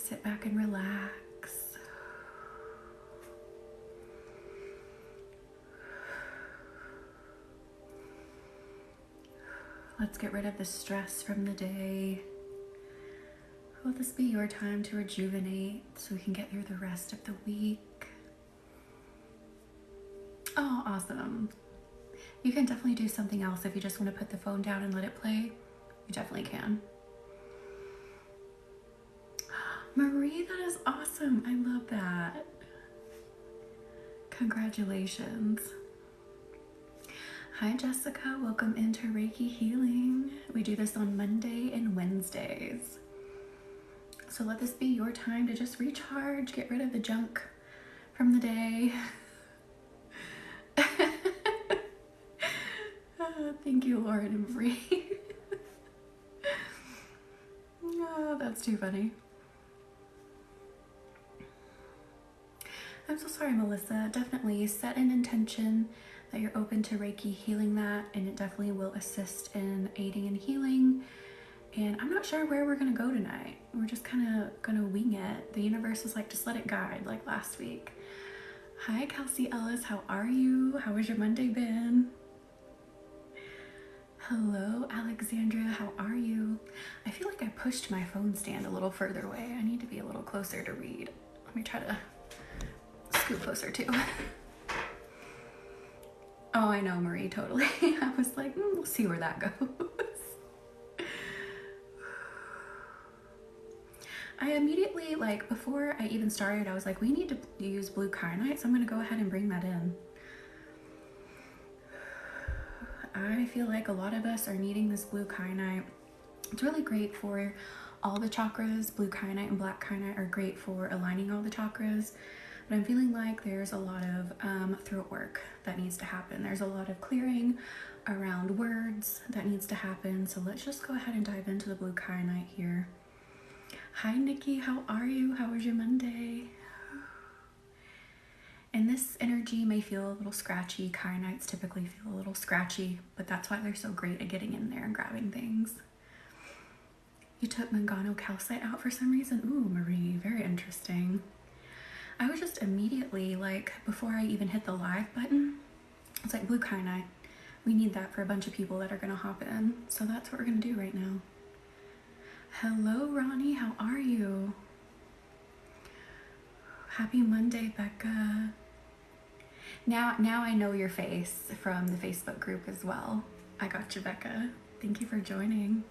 Sit back and relax. Let's get rid of the stress from the day. Will this be your time to rejuvenate so we can get through the rest of the week? Oh, awesome. You can definitely do something else if you just want to put the phone down and let it play. You definitely can. Marie, that is awesome. I love that. Congratulations. Hi, Jessica. Welcome into Reiki Healing. We do this on Monday and Wednesdays. So let this be your time to just recharge, get rid of the junk from the day. Thank you, Lauren and Marie. Oh, that's too funny. I'm so sorry, Melissa. Definitely set an intention that you're open to Reiki healing that, and it definitely will assist in aiding and healing. And I'm not sure where we're gonna go tonight. We're just kind of gonna wing it. The universe is like, just let it guide, like last week. Hi, Kelsey Ellis. How are you? How has your Monday been? Hello, Alexandria. How are you? I feel like I pushed my phone stand a little further away. I need to be a little closer to read. Let me try to scoot closer too. Oh, I know, Marie, totally. I was like, we'll see where that goes. I immediately, like, before I even started, I was like, we need to use blue kyanite, so I'm gonna go ahead and bring that in. I feel like a lot of us are needing this blue kyanite. It's really great for all the chakras. Blue kyanite and black kyanite are great for aligning all the chakras. But I'm feeling like there's a lot of throat work that needs to happen. There's a lot of clearing around words that needs to happen. So let's just go ahead and dive into the blue kyanite here. Hi, Nikki. How are you? How was your Monday? And this energy may feel a little scratchy. Kyanites typically feel a little scratchy, but that's why they're so great at getting in there and grabbing things. You took mangano calcite out for some reason? Ooh, Marie, very interesting. I was just immediately, like, before I even hit the live button, it's like blue kyanite. We need that for a bunch of people that are gonna hop in. So that's what we're gonna do right now. Hello, Ronnie, how are you? Happy Monday, Becca. Now I know your face from the Facebook group as well. I got you, Becca. Thank you for joining.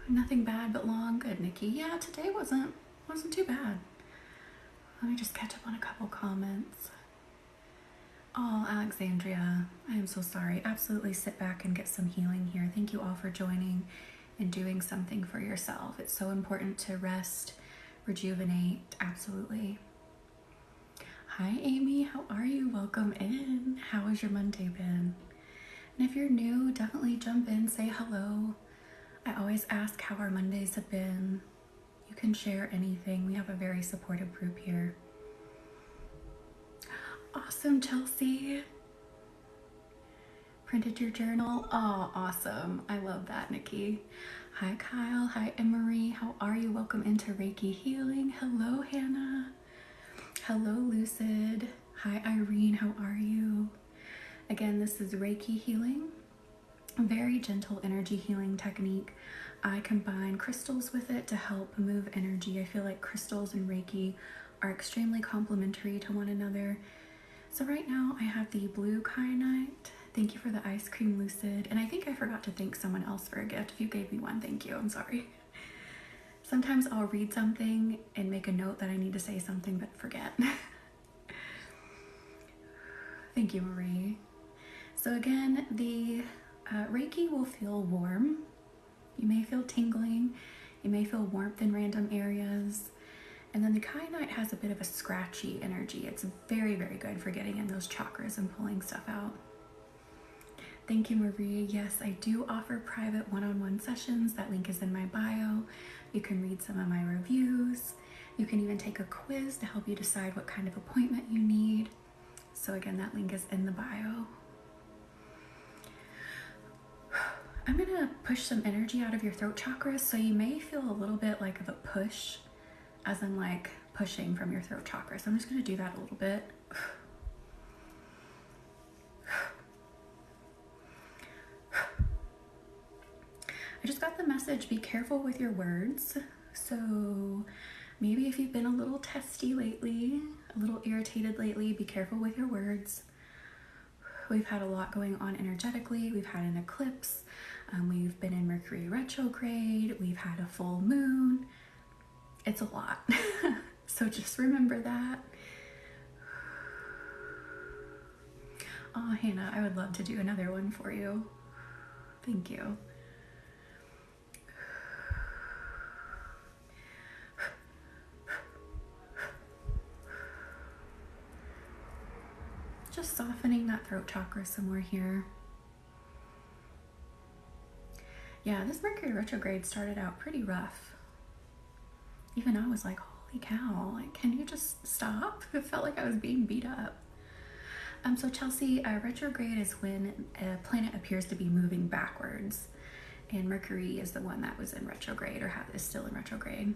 Nothing bad but long. Good, Nikki. Yeah, today wasn't too bad. Let me just catch up on a couple comments. Oh, Alexandria, I am so sorry. Absolutely sit back and get some healing here. Thank you all for joining and doing something for yourself. It's so important to rest, rejuvenate. Absolutely. Hi, Amy. How are you? Welcome in. How has your Monday been? And if you're new, definitely jump in, say hello. I always ask how our Mondays have been. You can share anything. We have a very supportive group here. Awesome, Chelsea. Printed your journal. Oh, awesome. I love that, Nikki. Hi, Kyle. Hi, Emery. How are you? Welcome into Reiki Healing. Hello, Hannah. Hello, Lucid. Hi, Irene. How are you? Again, this is Reiki Healing. Very gentle energy healing technique. I combine crystals with it to help move energy. I feel like crystals and Reiki are extremely complementary to one another. So right now I have the blue kyanite. Thank you for the ice cream, Lucid. And I think I forgot to thank someone else for a gift. If you gave me one, thank you. I'm sorry. Sometimes I'll read something and make a note that I need to say something but forget. Thank you, Marie. So again, the Reiki will feel warm. You may feel tingling. You may feel warmth in random areas. And then the kyanite has a bit of a scratchy energy. It's very, very good for getting in those chakras and pulling stuff out. Thank you, Marie. Yes, I do offer private one-on-one sessions. That link is in my bio. You can read some of my reviews. You can even take a quiz to help you decide what kind of appointment you need. So again, that link is in the bio. I'm gonna push some energy out of your throat chakra, so you may feel a little bit like of a push, as in like pushing from your throat chakra. So I'm just gonna do that a little bit. I just got the message, be careful with your words. So maybe if you've been a little testy lately, a little irritated lately, be careful with your words. We've had a lot going on energetically. We've had an eclipse. We've been in Mercury retrograde. We've had a full moon. It's a lot. So just remember that. Oh, Hannah, I would love to do another one for you. Thank you. Just softening that throat chakra some more here. Yeah, this Mercury retrograde started out pretty rough. Even I was like, holy cow, like, can you just stop? It felt like I was being beat up. So Chelsea, retrograde is when a planet appears to be moving backwards, and Mercury is the one that was in retrograde, or is still in retrograde.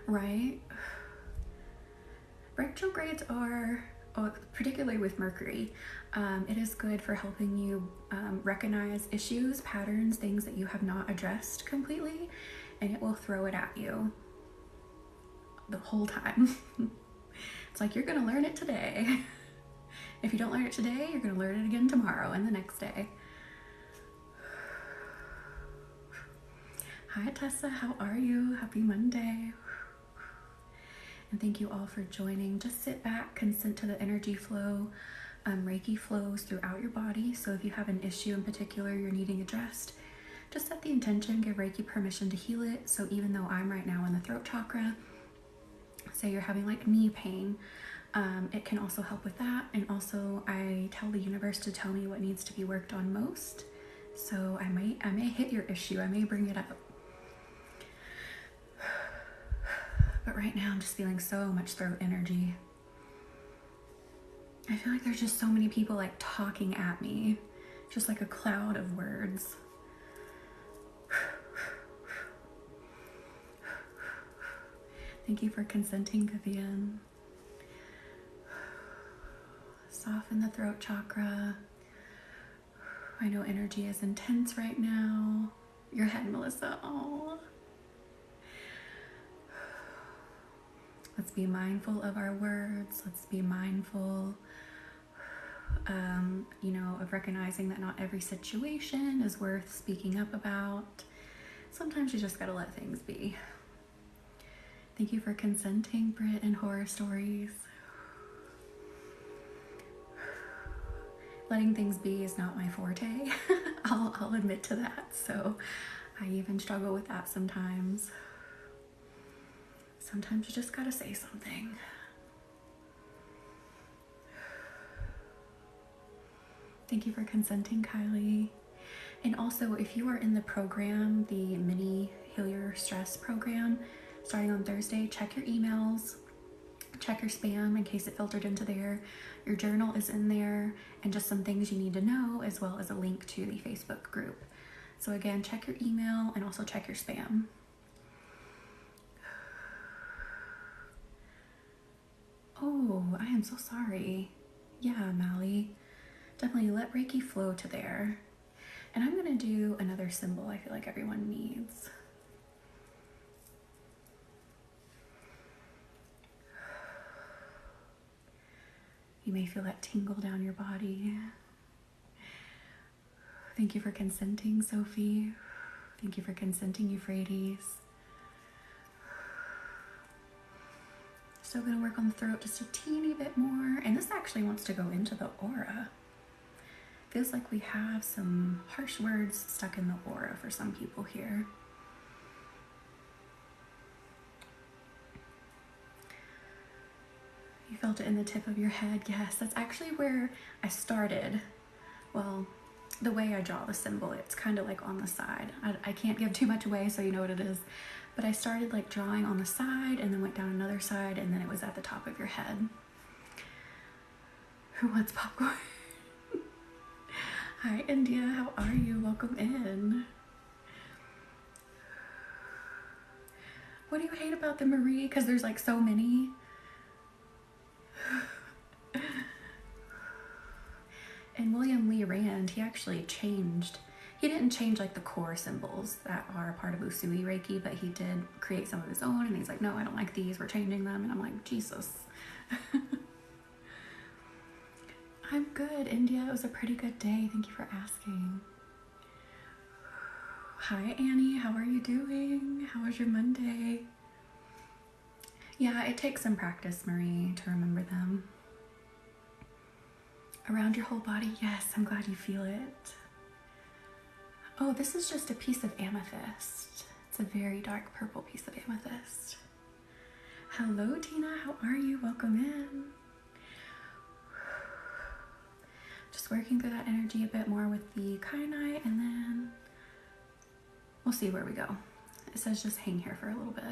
Right? Retrogrades are, particularly with Mercury, it is good for helping you recognize issues, patterns, things that you have not addressed completely, and it will throw it at you the whole time. It's like, you're gonna learn it today. If you don't learn it today, you're gonna learn it again tomorrow and the next day. Hi Tessa, how are you? Happy Monday. And thank you all for joining. Just sit back, consent to the energy flow. Reiki flows throughout your body. So if you have an issue in particular you're needing addressed, just set the intention, give Reiki permission to heal it. So even though I'm right now in the throat chakra, say you're having like knee pain, it can also help with that. And also I tell the universe to tell me what needs to be worked on most. So I may hit your issue, I may bring it up. But right now I'm just feeling so much throat energy. I feel like there's just so many people like talking at me, just like a cloud of words. Thank you for consenting, Vivian. Soften the throat chakra. I know energy is intense right now. Your head, Melissa. Oh. Let's be mindful of our words. Let's be mindful, of recognizing that not every situation is worth speaking up about. Sometimes you just gotta let things be. Thank you for consenting, Britt, and Horror Stories. Letting things be is not my forte. I'll admit to that. So I even struggle with that sometimes. Sometimes you just gotta say something. Thank you for consenting, Kylie. And also, if you are in the program, the mini Heal Your Stress program, starting on Thursday, check your emails, check your spam in case it filtered into there. Your journal is in there, and just some things you need to know, as well as a link to the Facebook group. So again, check your email and also check your spam. Oh, I am so sorry. Yeah, Mally. Definitely let Reiki flow to there. And I'm going to do another symbol I feel like everyone needs. You may feel that tingle down your body. Thank you for consenting, Sophie. Thank you for consenting, Euphrates. Still gonna work on the throat just a teeny bit more. And this actually wants to go into the aura. Feels like we have some harsh words stuck in the aura for some people here. You felt it in the tip of your head. Yes, that's actually where I started. Well, the way I draw the symbol, it's kind of like on the side. I can't give too much away so you know what it is. But I started like drawing on the side and then went down another side, and then it was at the top of your head. Who wants popcorn? Hi, India. How are you? Welcome in. What do you hate about the Marie? Because there's like so many. And William Lee Rand, he actually changed. He didn't change like the core symbols that are a part of Usui Reiki, but he did create some of his own. And he's like, no, I don't like these. We're changing them. And I'm like, Jesus. I'm good, India. It was a pretty good day. Thank you for asking. Hi, Annie. How are you doing? How was your Monday? Yeah, it takes some practice, Marie, to remember them. Around your whole body. Yes, I'm glad you feel it. Oh, this is just a piece of amethyst. It's a very dark purple piece of amethyst. Hello, Tina. How are you? Welcome in. Just working through that energy a bit more with the kainai, and then we'll see where we go. It says just hang here for a little bit.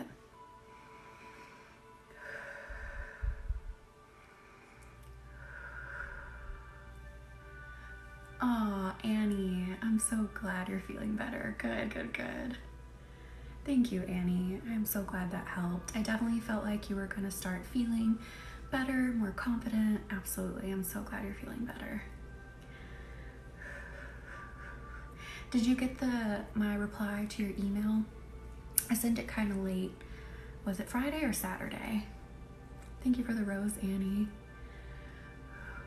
Aw, Annie, I'm so glad you're feeling better. Good, good, good. Thank you, Annie. I'm so glad that helped. I definitely felt like you were going to start feeling better, more confident. Absolutely. I'm so glad you're feeling better. Did you get my reply to your email? I sent it kind of late. Was it Friday or Saturday? Thank you for the rose, Annie.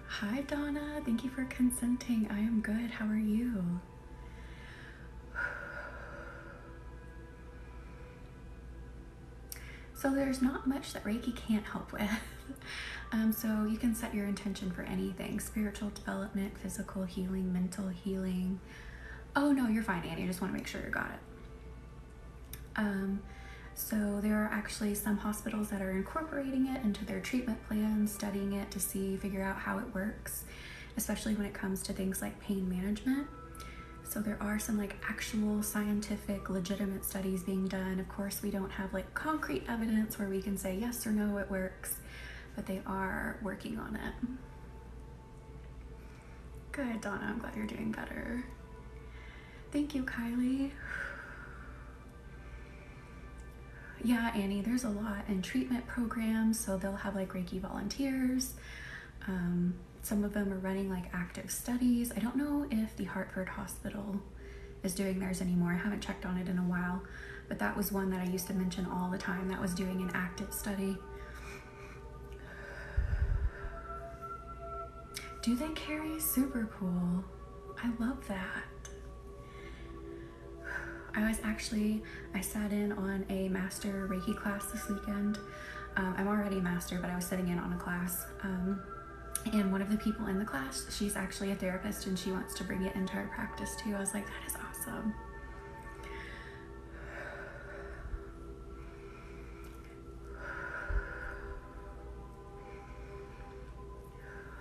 Hi, Donna. Thank you for consenting. I am good. How are you? So there's not much that Reiki can't help with. So you can set your intention for anything: spiritual development, physical healing, mental healing. Oh no, you're fine, Annie. I just want to make sure you got it. So there are actually some hospitals that are incorporating it into their treatment plans, studying it to figure out how it works, especially when it comes to things like pain management. So there are some like actual scientific, legitimate studies being done. Of course, we don't have like concrete evidence where we can say yes or no, it works, but they are working on it. Good, Donna. I'm glad you're doing better. Thank you, Kylie. Yeah, Annie, there's a lot in treatment programs. So they'll have like Reiki volunteers. Some of them are running like active studies. I don't know if the Hartford Hospital is doing theirs anymore. I haven't checked on it in a while, but that was one that I used to mention all the time that was doing an active study. Do they carry? Super cool. I love that. I sat in on a master Reiki class this weekend. I'm already a master, but I was sitting in on a class. And one of the people in the class, she's actually a therapist and she wants to bring it into her practice too. I was like, that is awesome.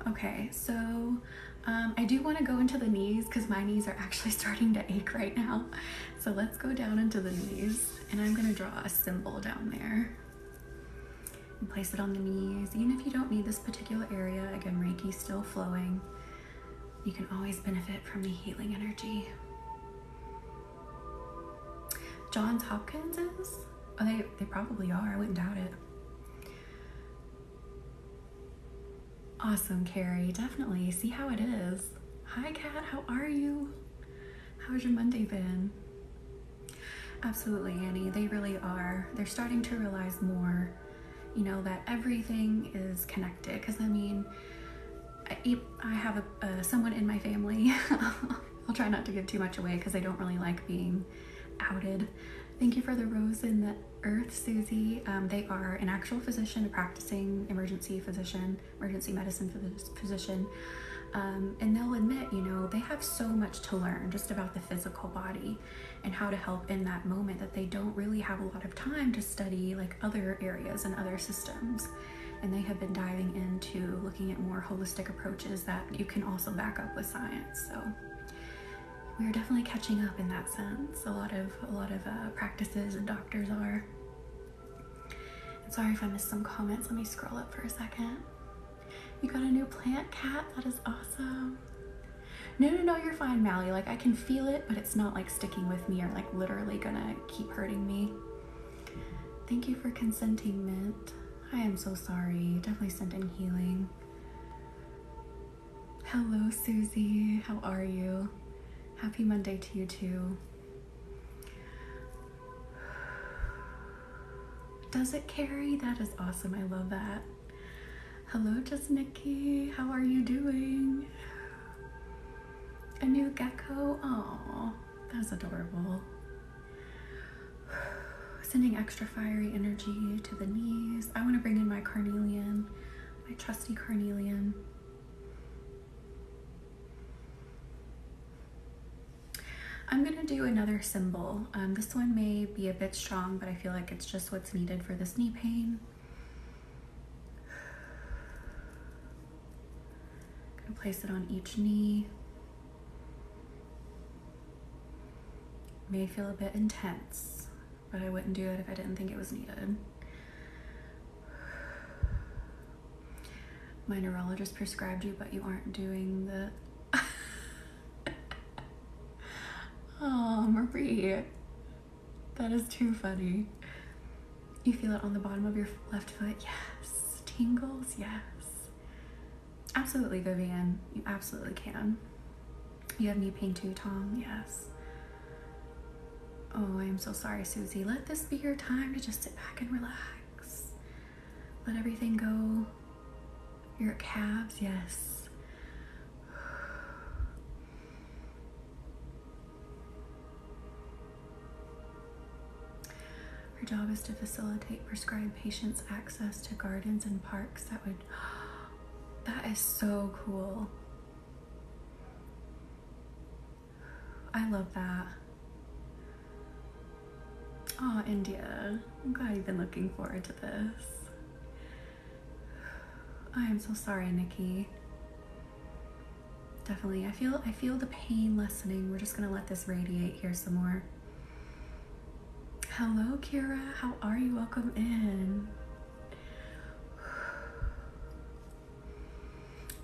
Okay, so I do want to go into the knees because my knees are actually starting to ache right now. So let's go down into the knees, and I'm going to draw a symbol down there and place it on the knees. Even if you don't need this particular area, again, Reiki's still flowing. You can always benefit from the healing energy. Johns Hopkins is? Oh, they probably are. I wouldn't doubt it. Awesome, Carrie. Definitely. See how it is. Hi, Kat. How are you? How's your Monday been? Absolutely, Annie. They really are. They're starting to realize more, that everything is connected. Because, I mean, I have someone in my family. I'll try not to give too much away because I don't really like being outed. Thank you for the rose in the earth, Susie. They are an actual physician, a practicing emergency medicine physician. And they'll admit, they have so much to learn just about the physical body and how to help in that moment that they don't really have a lot of time to study like other areas and other systems. And they have been diving into looking at more holistic approaches that you can also back up with science. So we're definitely catching up in that sense. A lot of practices and doctors are. And sorry if I missed some comments. Let me scroll up for a second. You got a new plant, Kat? That is awesome. No, you're fine, Mally. Like, I can feel it, but it's not like sticking with me or like literally gonna keep hurting me. Thank you for consenting, Mint. I am so sorry. Definitely sending healing. Hello, Susie. How are you? Happy Monday to you too. Does it, Carrie? That is awesome. I love that. Hello, just Nikki. How are you doing? A new gecko? Oh, that's adorable. Sending extra fiery energy to the knees. I want to bring in my carnelian, my trusty carnelian. I'm going to do another symbol. This one may be a bit strong, but I feel like it's just what's needed for this knee pain. I'm going to place it on each knee. May feel a bit intense, but I wouldn't do it if I didn't think it was needed. My neurologist prescribed you, but you aren't doing the... Oh, Marie, that is too funny. You feel it on the bottom of your left foot? Yes. Tingles? Yes. Absolutely, Vivian. You absolutely can. You have knee pain too, Tom? Yes. Oh, I am so sorry, Susie. Let this be your time to just sit back and relax. Let everything go. Your calves? Yes. Her job is to facilitate prescribed patients access to gardens and parks. That is so cool. I love that. Oh, India, I'm glad you've been looking forward to this. I am so sorry, Nikki. Definitely, I feel the pain lessening. We're just gonna let this radiate here some more. Hello, Kira. How are you? Welcome in.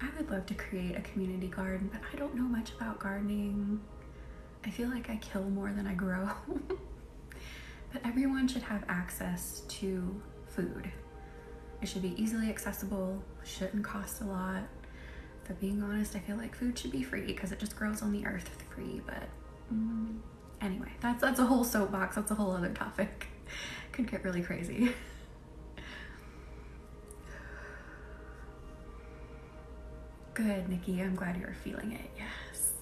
I would love to create a community garden, but I don't know much about gardening. I feel like I kill more than I grow. But everyone should have access to food. It should be easily accessible, shouldn't cost a lot. For being honest, I feel like food should be free because it just grows on the earth free, but anyway, that's a whole soapbox. That's a whole other topic. Could get really crazy. Good, Nikki. I'm glad you're feeling it. Yes.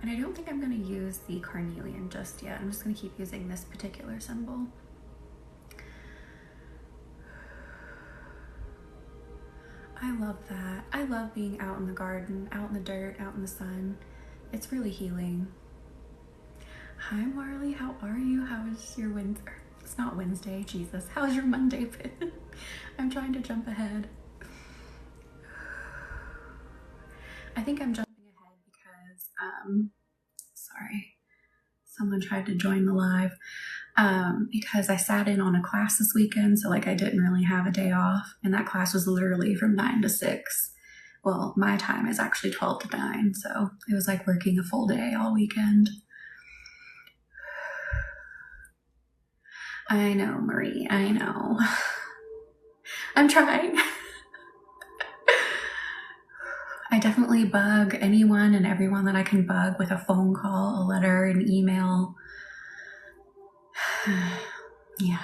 And I don't think I'm going to use the carnelian just yet. I'm just going to keep using this particular symbol. I love that. I love being out in the garden, out in the dirt, out in the sun. It's really healing. Hi, Marley. How are you? How is your Wednesday? It's not Wednesday. Jesus. How's your Monday been? I'm trying to jump ahead. I think I'm jumping ahead because, sorry, someone tried to join the live. Because I sat in on a class this weekend, so like I didn't really have a day off, and that class was literally from 9 to 6. Well, my time is actually 12 to 9, so it was like working a full day all weekend. I know, Marie, I know. I'm trying. I definitely bug anyone and everyone that I can bug with a phone call, a letter, an email. Yeah.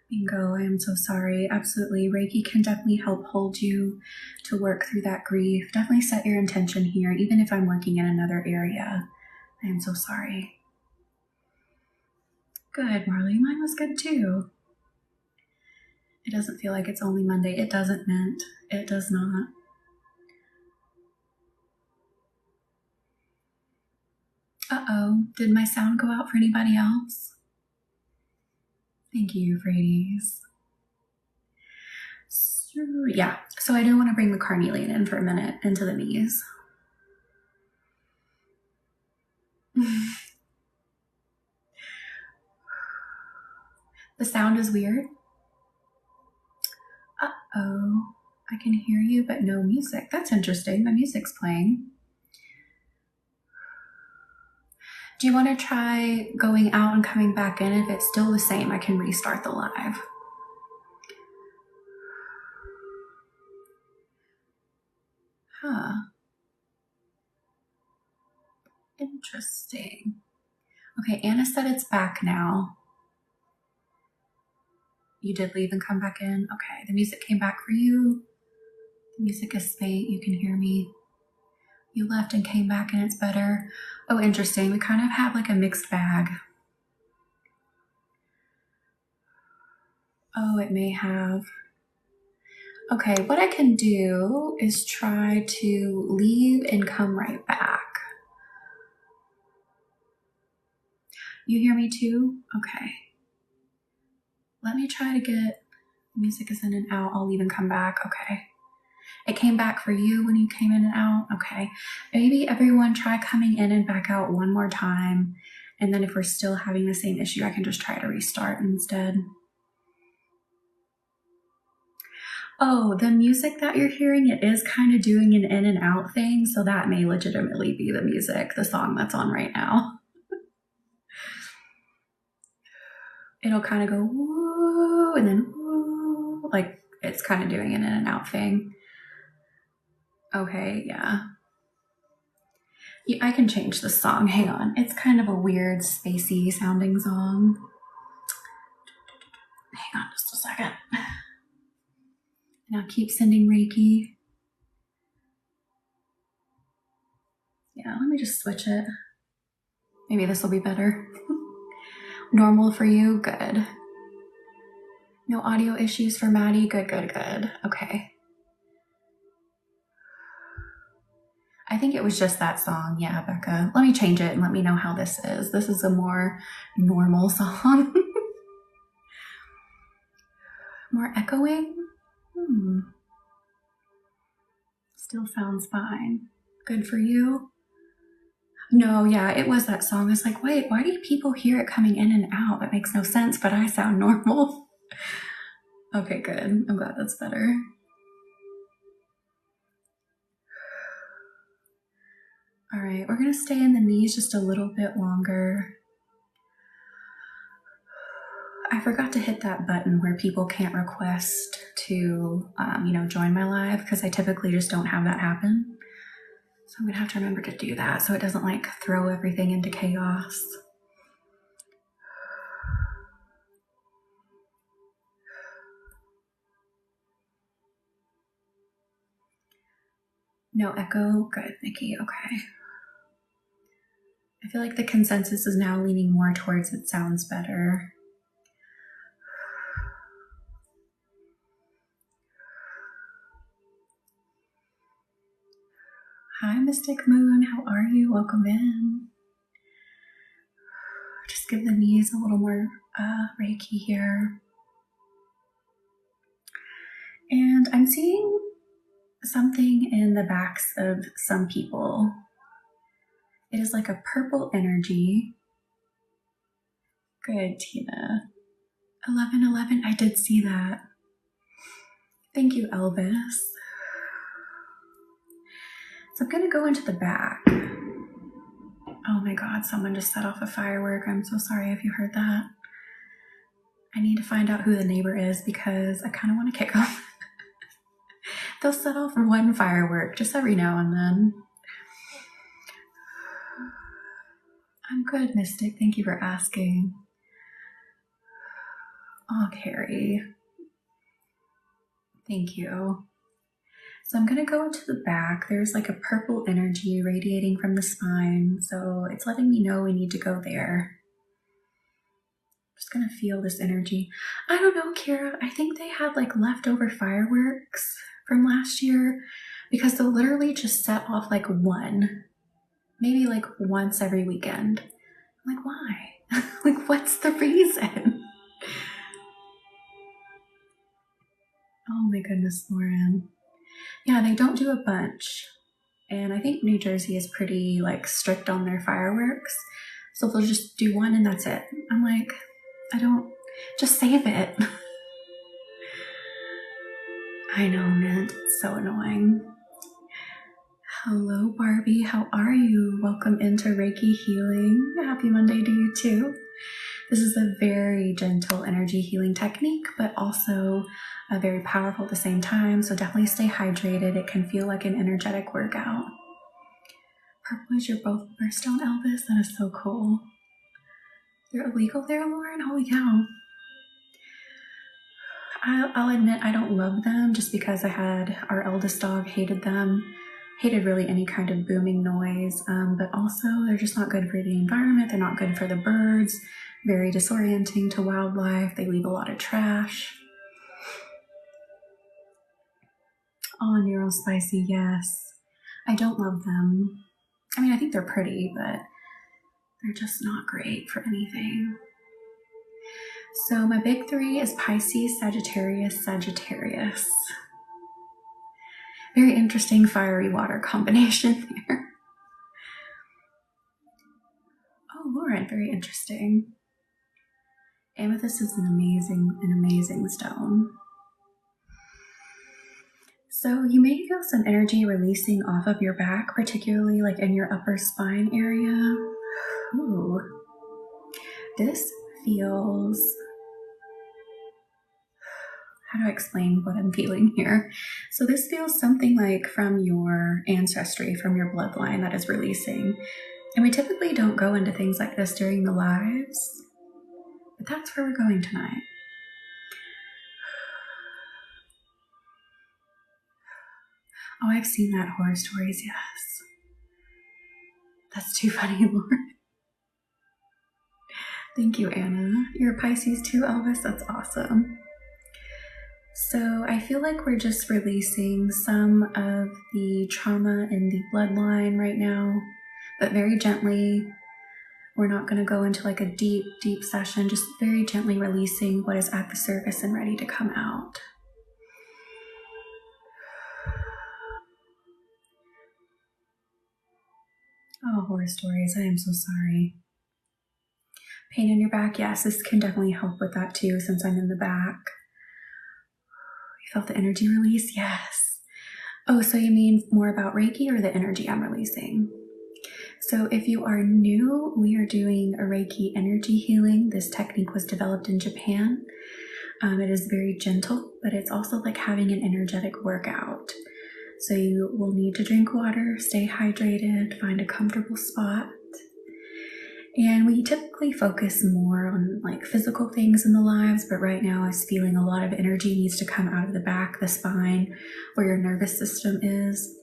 Bingo, I am so sorry. Absolutely. Reiki can definitely help hold you to work through that grief. Definitely set your intention here, even if I'm working in another area. I am so sorry. Good, Marley. Mine was good too. It doesn't feel like it's only Monday. It doesn't, Mint. It does not. Uh-oh. Did my sound go out for anybody else? Thank you, Euphrates. Yeah, so I do want to bring the carnelian in for a minute into the knees. The sound is weird. Oh, I can hear you, but no music. That's interesting. The music's playing. Do you want to try going out and coming back in? If it's still the same, I can restart the live. Huh. Interesting. Okay, Anna said it's back now. You did leave and come back in? Okay, the music came back for you. The music is faint. You can hear me. You left and came back and it's better. Oh, interesting. We kind of have like a mixed bag. Oh, it may have. Okay, what I can do is try to leave and come right back. You hear me too? Okay. Let me try to get music is in and out. I'll leave and come back. Okay. It came back for you when you came in and out? Okay. Maybe everyone try coming in and back out one more time. And then if we're still having the same issue, I can just try to restart instead. Oh, the music that you're hearing, it is kind of doing an in and out thing. So that may legitimately be the music, the song that's on right now. It'll kind of go woo and then woo, like it's kind of doing an in and out thing. Okay, yeah. I can change the song. Hang on. It's kind of a weird, spacey sounding song. Hang on just a second. Now keep sending Reiki. Yeah, let me just switch it. Maybe this will be better. Normal for you? Good. No audio issues for Maddie? Good, good, good. Okay. I think it was just that song. Yeah, Becca. Let me change it and let me know how this is. This is a more normal song. More echoing? Still sounds fine. Good for you? No, yeah, it was that song. It's like, wait, why do people hear it coming in and out? That makes no sense, but I sound normal. Okay, good. I'm glad that's better. All right, we're going to stay in the knees just a little bit longer. I forgot to hit that button where people can't request to, join my live because I typically just don't have that happen. So I'm going to have to remember to do that so it doesn't like throw everything into chaos. No echo? Good, Nikki. Okay. I feel like the consensus is now leaning more towards it sounds better. Hi, Mystic Moon. How are you? Welcome in. Just give the knees a little more Reiki here. And I'm seeing something in the backs of some people. It is like a purple energy. Good, Tina. 1111, I did see that. Thank you, Elvis. So I'm going to go into the back. Oh my God, someone just set off a firework. I'm so sorry if you heard that. I need to find out who the neighbor is because I kind of want to kick them. They'll set off one firework just every now and then. I'm good, Mystic. Thank you for asking. Oh, Carrie. Thank you. So I'm going to go into the back. There's like a purple energy radiating from the spine. So it's letting me know we need to go there. Just going to feel this energy. I don't know, Kira. I think they had like leftover fireworks from last year because they'll literally just set off like one, maybe like once every weekend. I'm like, why? Like, what's the reason? Oh my goodness, Lauren. Yeah, they don't do a bunch. And I think New Jersey is pretty like strict on their fireworks. So they'll just do one and that's it. I'm like, just save it. I know, Mint. It's so annoying. Hello, Barbie. How are you? Welcome into Reiki Healing. Happy Monday to you, too. This is a very gentle energy healing technique, but also very powerful at the same time. So definitely stay hydrated. It can feel like an energetic workout. Purple is your both birthstone, Elvis. That is so cool. They're illegal there, Lauren? Holy cow. I'll admit I don't love them just because our eldest dog hated them. Hated really any kind of booming noise, but also they're just not good for the environment. They're not good for the birds. Very disorienting to wildlife. They leave a lot of trash. Oh, Neurospicy, yes. I don't love them. I mean, I think they're pretty, but they're just not great for anything. So my big three is Pisces, Sagittarius, Sagittarius. Very interesting fiery water combination there. Oh, Lauren, very interesting. Amethyst is an amazing stone. So you may feel some energy releasing off of your back, particularly like in your upper spine area. Ooh. This feels... How do I explain what I'm feeling here? So this feels something like from your ancestry, from your bloodline that is releasing. And we typically don't go into things like this during the lives, but that's where we're going tonight. Oh, I've seen that horror stories, yes. That's too funny, Lord. Thank you, Anna. You're a Pisces too, Elvis? That's awesome. So I feel like we're just releasing some of the trauma in the bloodline right now, but very gently. We're not going to go into like a deep session, just very gently releasing what is at the surface and ready to come out. Oh, horror stories. I am so sorry. Pain in your back. Yes, this can definitely help with that too, since I'm in the back. You felt the energy release? Yes. Oh, so you mean more about Reiki or the energy I'm releasing? So if you are new, we are doing a Reiki energy healing. This technique was developed in Japan. It is very gentle, but it's also like having an energetic workout. So you will need to drink water, stay hydrated, find a comfortable spot. And we typically focus more on like physical things in the lives, but right now I was feeling a lot of energy needs to come out of the back, the spine, where your nervous system is.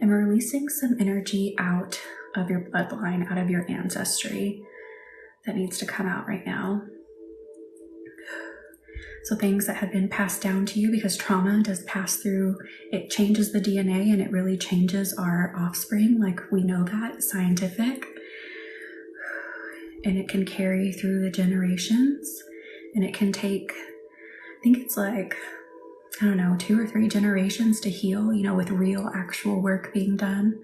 And we're releasing some energy out of your bloodline, out of your ancestry that needs to come out right now. So things that have been passed down to you, because trauma does pass through, it changes the DNA and it really changes our offspring. Like we know that, it's scientific. And it can carry through the generations, and it can take, I think it's like, I don't know, 2 or 3 generations to heal, with real actual work being done.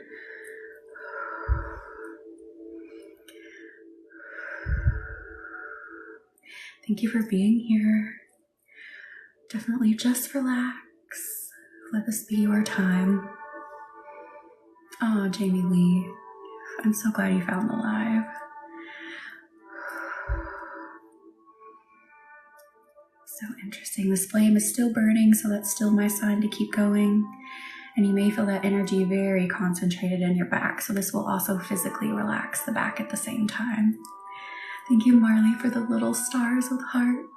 Thank you for being here. Definitely just relax. Let this be your time. Oh, Jamie Lee, I'm so glad you found the live. So interesting. This flame is still burning, so that's still my sign to keep going. And you may feel that energy very concentrated in your back, so this will also physically relax the back at the same time. Thank you, Marley, for the little stars with hearts.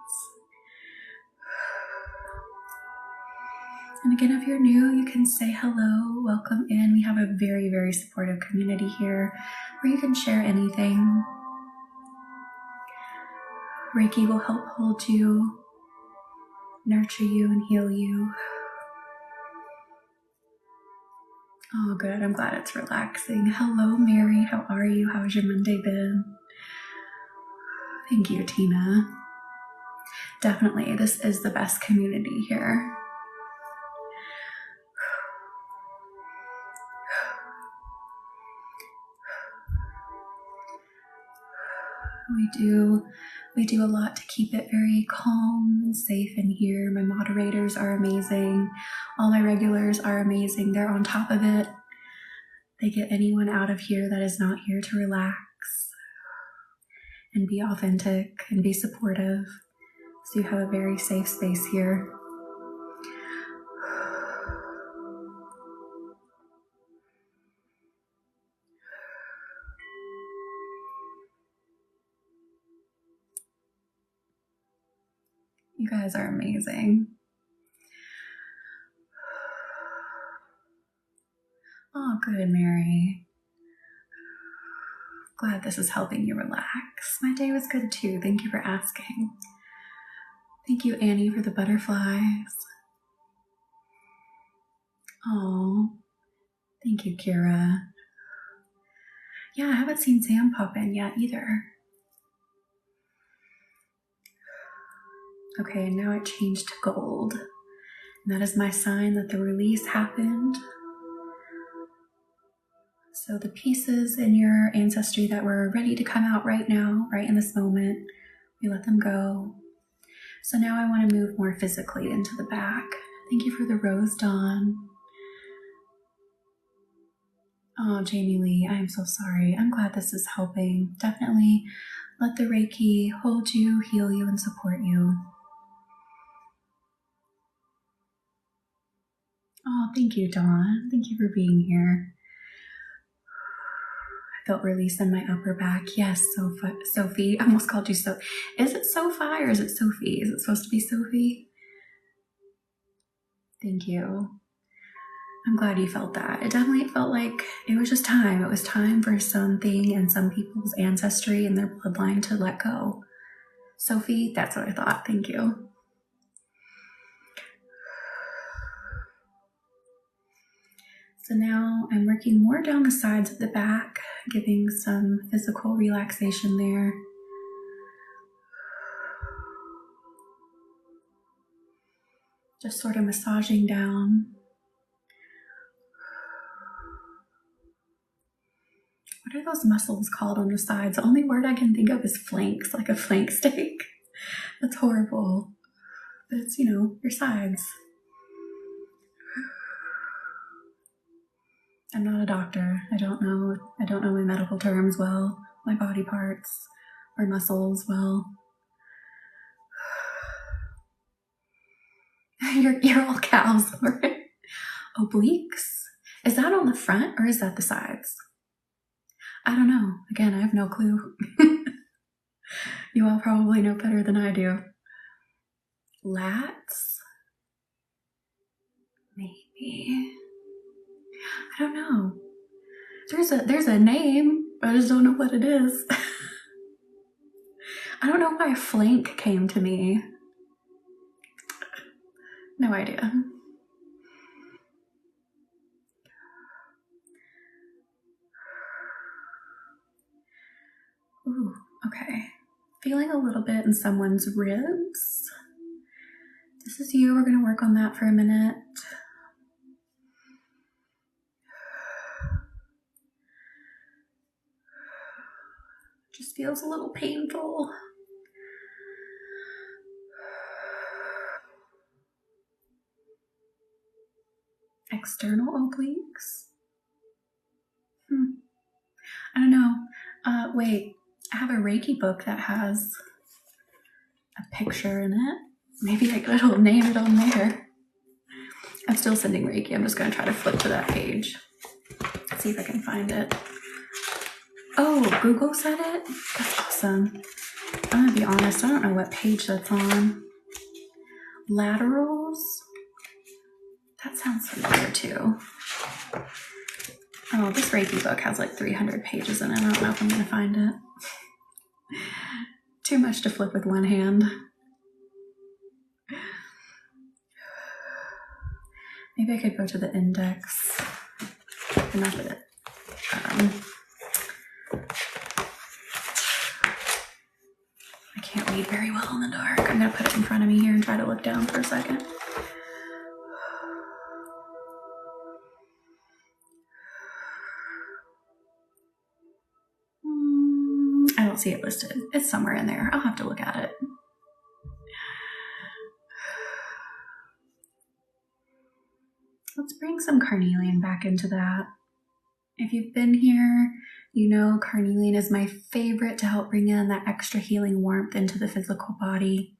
And again, if you're new, you can say hello, welcome in. We have a very supportive community here where you can share anything. Reiki will help hold you, nurture you, and heal you. Oh, good. I'm glad it's relaxing. Hello, Mary. How are you? How's your Monday been? Thank you, Tina. Definitely, this is the best community here. We do We do a lot to keep it very calm and safe in here. My moderators are amazing. All my regulars are amazing. They're on top of it. They get anyone out of here that is not here to relax and be authentic and be supportive. So you have a very safe space here. You guys are amazing. Oh, good, Mary. Glad this is helping you relax. My day was good too. Thank you for asking. Thank you, Annie, for the butterflies. Oh, thank you, Kira. Yeah, I haven't seen Sam pop in yet either. Okay, now it changed to gold. And that is my sign that the release happened. So the pieces in your ancestry that were ready to come out right now, right in this moment, we let them go. So now I want to move more physically into the back. Thank you for the rose, Dawn. Oh, Jamie Lee, I'm so sorry. I'm glad this is helping. Definitely let the Reiki hold you, heal you, and support you. Oh, thank you, Dawn. Thank you for being here. I felt release in my upper back. Yes, Sophie. I almost called you so. Is it Sophie or is it Sophie? Is it supposed to be Sophie? Thank you. I'm glad you felt that. It definitely felt like it was just time. It was time for something and some people's ancestry and their bloodline to let go. Sophie, that's what I thought. Thank you. So now I'm working more down the sides of the back, giving some physical relaxation there. Just sort of massaging down. What are those muscles called on the sides? The only word I can think of is flanks, like a flank steak. That's horrible. But it's, your sides. I'm not a doctor. I don't know my medical terms well, my body parts or muscles well. You're all cows. Obliques? Is that on the front or is that the sides? I don't know. Again, I have no clue. You all probably know better than I do. Lats? Maybe. I don't know. There's a name, but I just don't know what it is. I don't know why flank came to me. No idea. Ooh, okay. Feeling a little bit in someone's ribs. This is you. We're going to work on that for a minute. Just feels a little painful. External obliques? I don't know. Wait, I have a Reiki book that has a picture in it. Maybe it'll name it on there. I'm still sending Reiki. I'm just going to try to flip to that page. See if I can find it. Oh, Google said it? That's awesome. I'm going to be honest. I don't know what page that's on. Laterals? That sounds familiar too. Oh, this Reiki book has like 300 pages in it. I don't know if I'm going to find it. Too much to flip with one hand. Maybe I could go to the index. Enough of it. I can't read very well in the dark. I'm going to put it in front of me here and try to look down for a second. I don't see it listed. It's somewhere in there. I'll have to look at it. Let's bring some carnelian back into that. If you've been here, you know carnelian is my favorite to help bring in that extra healing warmth into the physical body.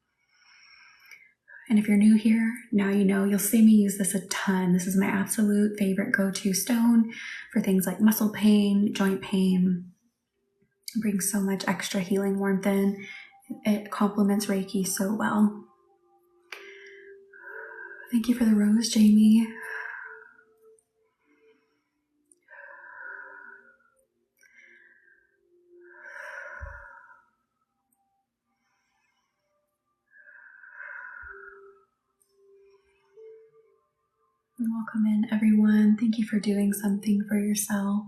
And if you're new here, now you know. You'll see me use this a ton. This is my absolute favorite go-to stone for things like muscle pain, joint pain. It brings so much extra healing warmth in. It complements Reiki so well. Thank you for the rose, Jamie. Welcome in, everyone. Thank you for doing something for yourself.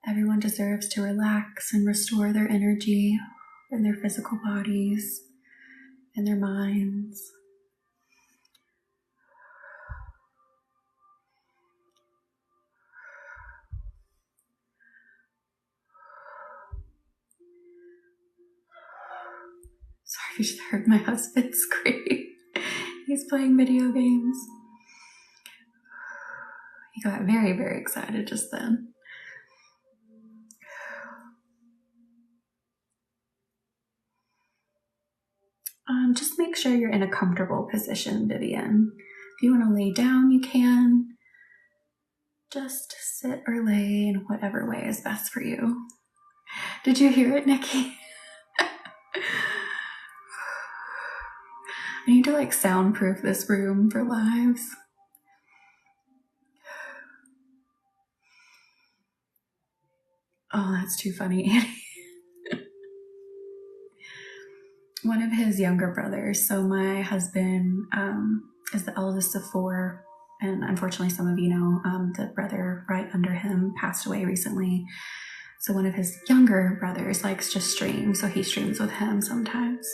Everyone deserves to relax and restore their energy in their physical bodies and their minds. Sorry if you just heard my husband scream. He's playing video games. He got very, very excited just then. Just make sure you're in a comfortable position, Vivian. If you want to lay down, you can. Just sit or lay in whatever way is best for you. Did you hear it, Nikki? I need to soundproof this room for lives. Oh, that's too funny, Annie. One of his younger brothers, so my husband is the eldest of four, and unfortunately some of you know the brother right under him passed away recently. So one of his younger brothers likes to stream, so he streams with him sometimes.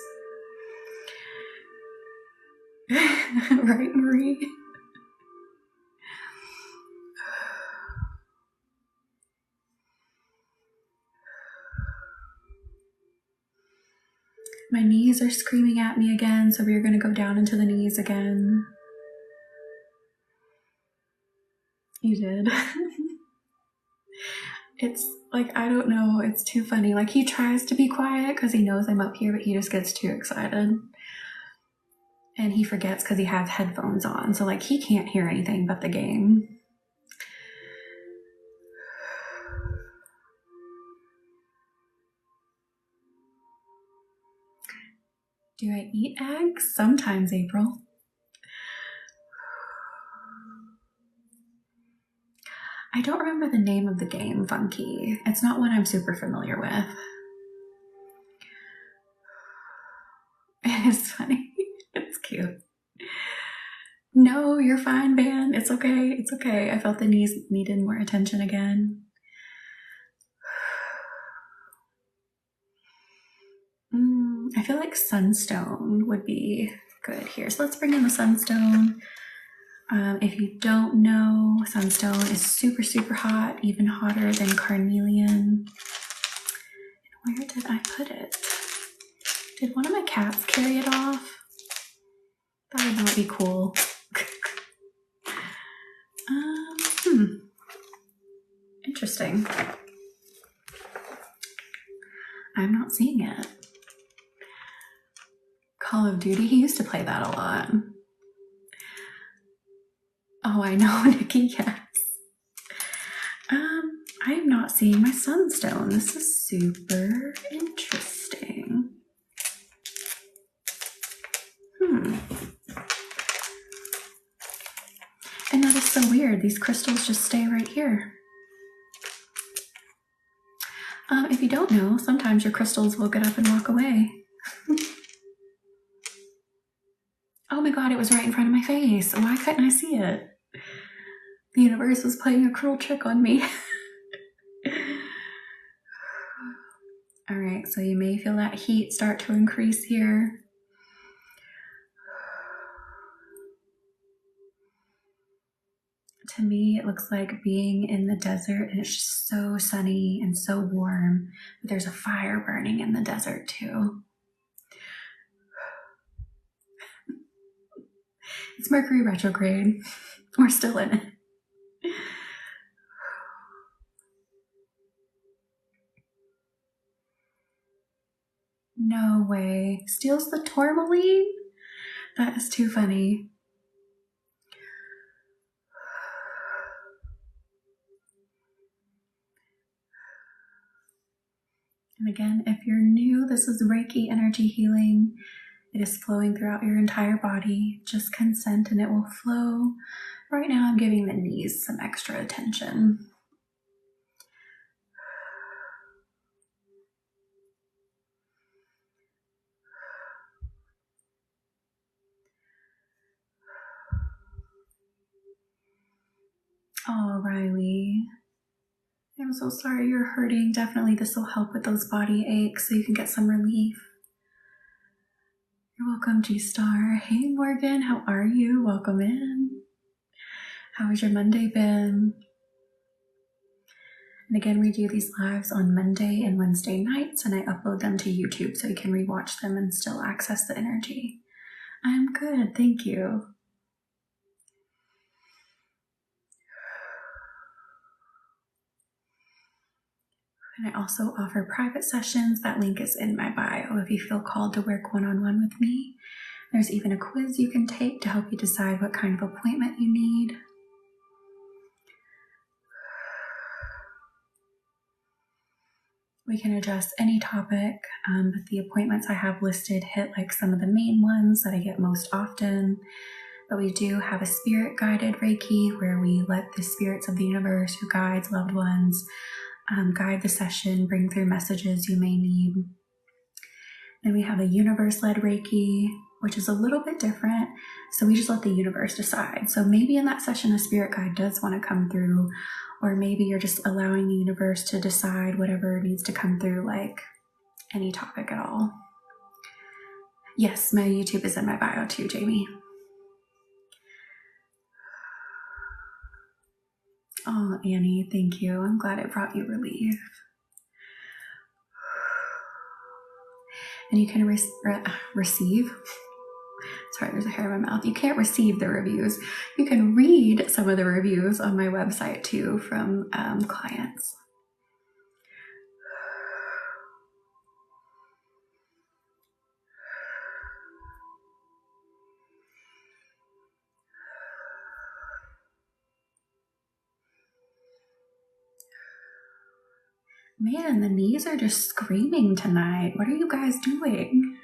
Right, Marie? My knees are screaming at me again, so we're going to go down into the knees again. You did. It's I don't know, it's too funny. He tries to be quiet because he knows I'm up here, but he just gets too excited. And he forgets because he has headphones on, so he can't hear anything but the game. Do I eat eggs? Sometimes, April. I don't remember the name of the game, Funky. It's not one I'm super familiar with. It's funny. It's cute. No, you're fine, Van. It's okay. It's okay. I felt the knees needed more attention again. I feel like sunstone would be good here. So let's bring in the sunstone. If you don't know, sunstone is super, super hot, even hotter than carnelian. Where did I put it? Did one of my cats carry it off? That would not be cool. Interesting. I'm not seeing it. Call of Duty, he used to play that a lot. Oh, I know, Nikki, yes. I am not seeing my sunstone. This is super interesting. And that is so weird. These crystals just stay right here. If you don't know, sometimes your crystals will get up and walk away. Oh my God, it was right in front of my face. Why couldn't I see it? The universe was playing a cruel trick on me. All right, so you may feel that heat start to increase here. To me, it looks like being in the desert, and it's just so sunny and so warm. But there's a fire burning in the desert too. It's Mercury retrograde. We're still in it. No way. Steals the tourmaline? That is too funny. And again, if you're new, this is Reiki energy healing. It is flowing throughout your entire body. Just consent and it will flow. Right now, I'm giving the knees some extra attention. Oh, Riley. I'm so sorry you're hurting. Definitely this will help with those body aches so you can get some relief. You're welcome, G-Star. Hey, Morgan, how are you? Welcome in. How has your Monday been? And again, we do these lives on Monday and Wednesday nights, and I upload them to YouTube so you can rewatch them and still access the energy. I'm good, thank you. And I also offer private sessions. That link is in my bio if you feel called to work one-on-one with me. There's even a quiz you can take to help you decide what kind of appointment you need. We can address any topic, but the appointments I have listed hit like some of the main ones that I get most often. But we do have a spirit-guided Reiki where we let the spirits of the universe who guides loved ones guide the session, bring through messages you may need. And we have a universe-led Reiki, which is a little bit different. So we just let the universe decide. So maybe in that session, a spirit guide does want to come through, or maybe you're just allowing the universe to decide whatever needs to come through, like any topic at all. Yes, my YouTube is in my bio too, Jamie. Oh, Annie, thank you. I'm glad it brought you relief. And you can receive. Sorry, there's a hair in my mouth. You can't receive the reviews. You can read some of the reviews on my website too from clients. Man, the knees are just screaming tonight. What are you guys doing?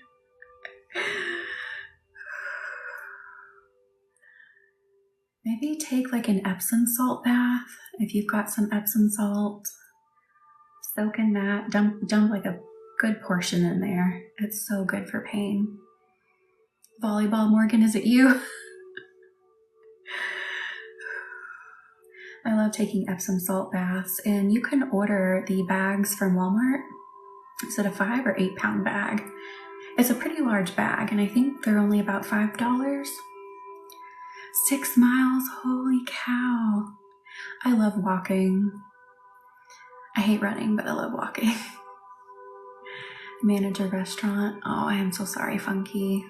Maybe take like an Epsom salt bath. If you've got some Epsom salt, soak in that. Dump like a good portion in there. It's so good for pain. Volleyball, Morgan, is it you? I love taking Epsom salt baths, and you can order the bags from Walmart. Is it a 5 or 8 pound bag? It's a pretty large bag, and I think they're only about $5. 6 miles, holy cow. I love walking. I hate running, but I love walking. Manage a restaurant. Oh, I am so sorry, Funky.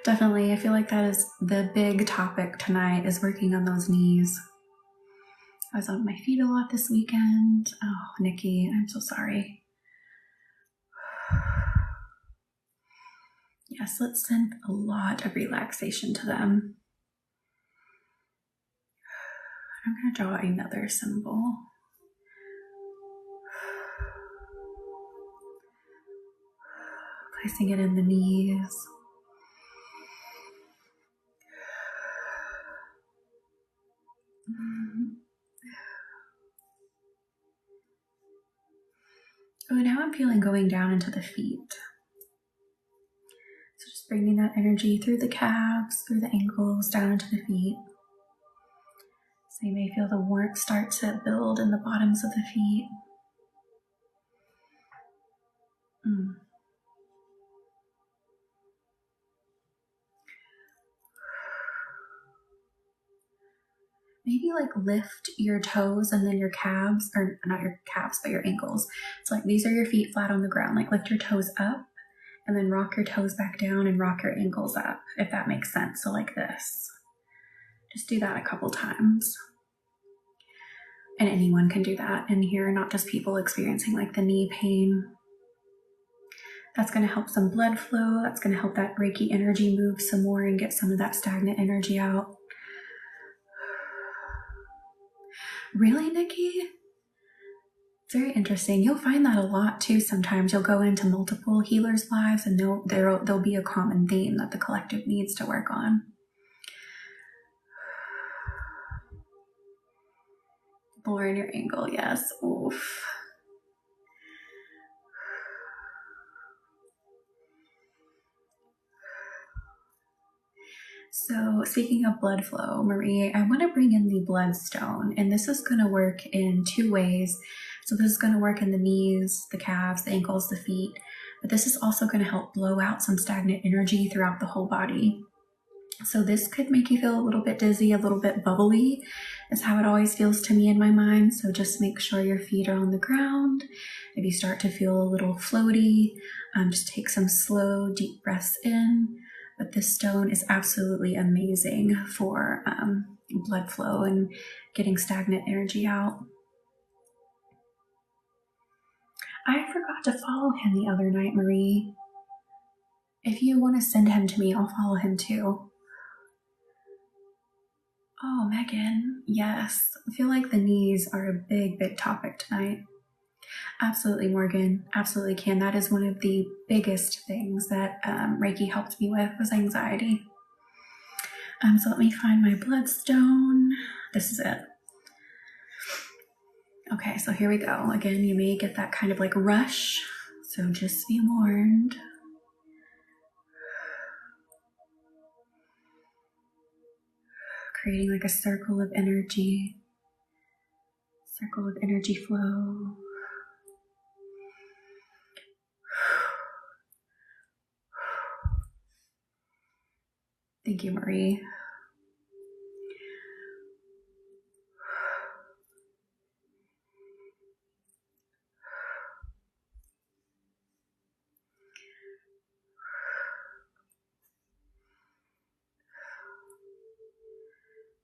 Definitely, I feel like that is the big topic tonight, is working on those knees. I was on my feet a lot this weekend. Oh, Nikki, I'm so sorry. Yes, let's send a lot of relaxation to them. I'm going to draw another symbol. Placing it in the knees. Oh, now I'm feeling going down into the feet. So just bringing that energy through the calves, through the ankles, down into the feet. So you may feel the warmth start to build in the bottoms of the feet. maybe like lift your toes and then your calves, or not your calves, but your ankles. So like these are your feet flat on the ground, like lift your toes up and then rock your toes back down and rock your ankles up, if that makes sense. So like this. Just do that a couple times. And anyone can do that in here, not just people experiencing like the knee pain. That's going to help some blood flow. That's going to help that Reiki energy move some more and get some of that stagnant energy out. Really, Nikki? Very interesting. You'll find that a lot too. Sometimes you'll go into multiple healers' lives and there'll be a common theme that the collective needs to work on. Lower in your ankle, yes. Oof. So speaking of blood flow, Marie, I want to bring in the bloodstone, and this is going to work in two ways. So this is going to work in the knees, the calves, the ankles, the feet, but this is also going to help blow out some stagnant energy throughout the whole body. So this could make you feel a little bit dizzy, a little bit bubbly, is how it always feels to me in my mind. So just make sure your feet are on the ground. If you start to feel a little floaty, just take some slow, deep breaths in. But this stone is absolutely amazing for blood flow and getting stagnant energy out. I forgot to follow him the other night, Marie. If you want to send him to me, I'll follow him too. Oh, Megan, yes. I feel like the knees are a big, big topic tonight. Absolutely, Morgan. Absolutely can. That is one of the biggest things that Reiki helped me with, was anxiety. So let me find my bloodstone. This is it. Okay, so here we go. Again, you may get that kind of like rush, so just be warned. Creating like a circle of energy flow. Thank you, Marie.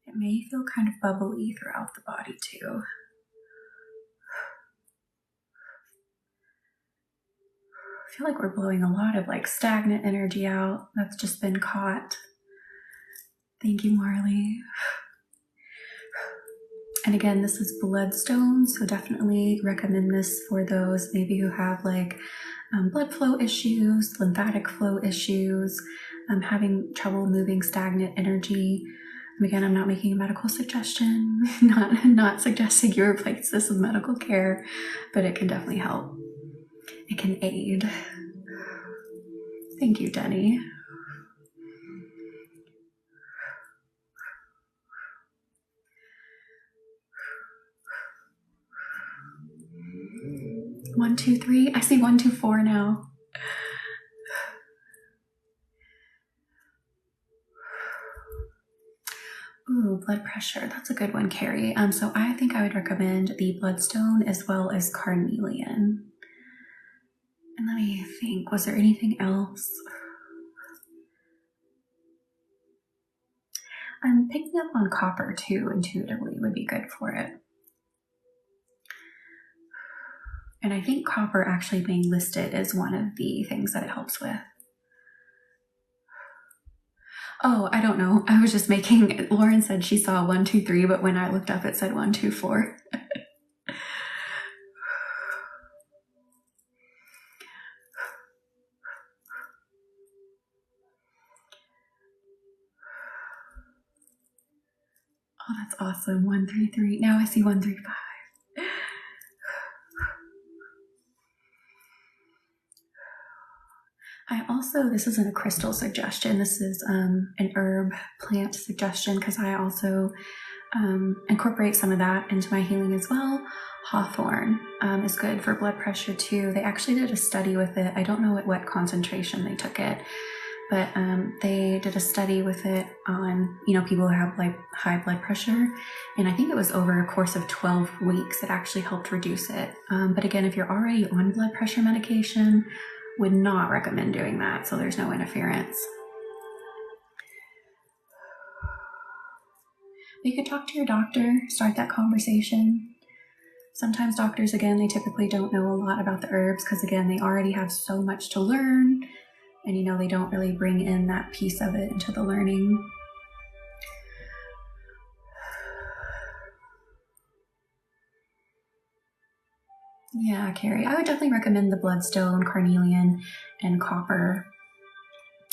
It may feel kind of bubbly throughout the body too. I feel like we're blowing a lot of like stagnant energy out that's just been caught. Thank you, Marley. And again, this is bloodstone, so definitely recommend this for those maybe who have like blood flow issues, lymphatic flow issues, having trouble moving stagnant energy. Again, I'm not making a medical suggestion, not suggesting you replace this with medical care, but it can definitely help. It can aid. Thank you, Denny. One, two, three. I see 1, 2, 4 now. Ooh, blood pressure. That's a good one, Carrie. So I think I would recommend the bloodstone as well as carnelian. And let me think, was there anything else? I'm picking up on copper too, intuitively would be good for it. And I think copper actually being listed as one of the things that it helps with. Oh, I don't know. I was just making, Lauren said she saw 1, 2, 3, but when I looked up, it said 1, 2, 4. Oh, that's awesome. 1, 3, 3. Now I see 1, 3, 5. I also, this isn't a crystal suggestion. This is an herb plant suggestion because I also incorporate some of that into my healing as well. Hawthorn is good for blood pressure too. They actually did a study with it. I don't know at what concentration they took it, but they did a study with it on, people who have like high blood pressure. And I think it was over a course of 12 weeks it actually helped reduce it. But again, if you're already on blood pressure medication, would not recommend doing that. So there's no interference. You could talk to your doctor, start that conversation. Sometimes doctors, again, they typically don't know a lot about the herbs because, again, they already have so much to learn, and, they don't really bring in that piece of it into the learning. Yeah, Carrie, I would definitely recommend the bloodstone, carnelian, and copper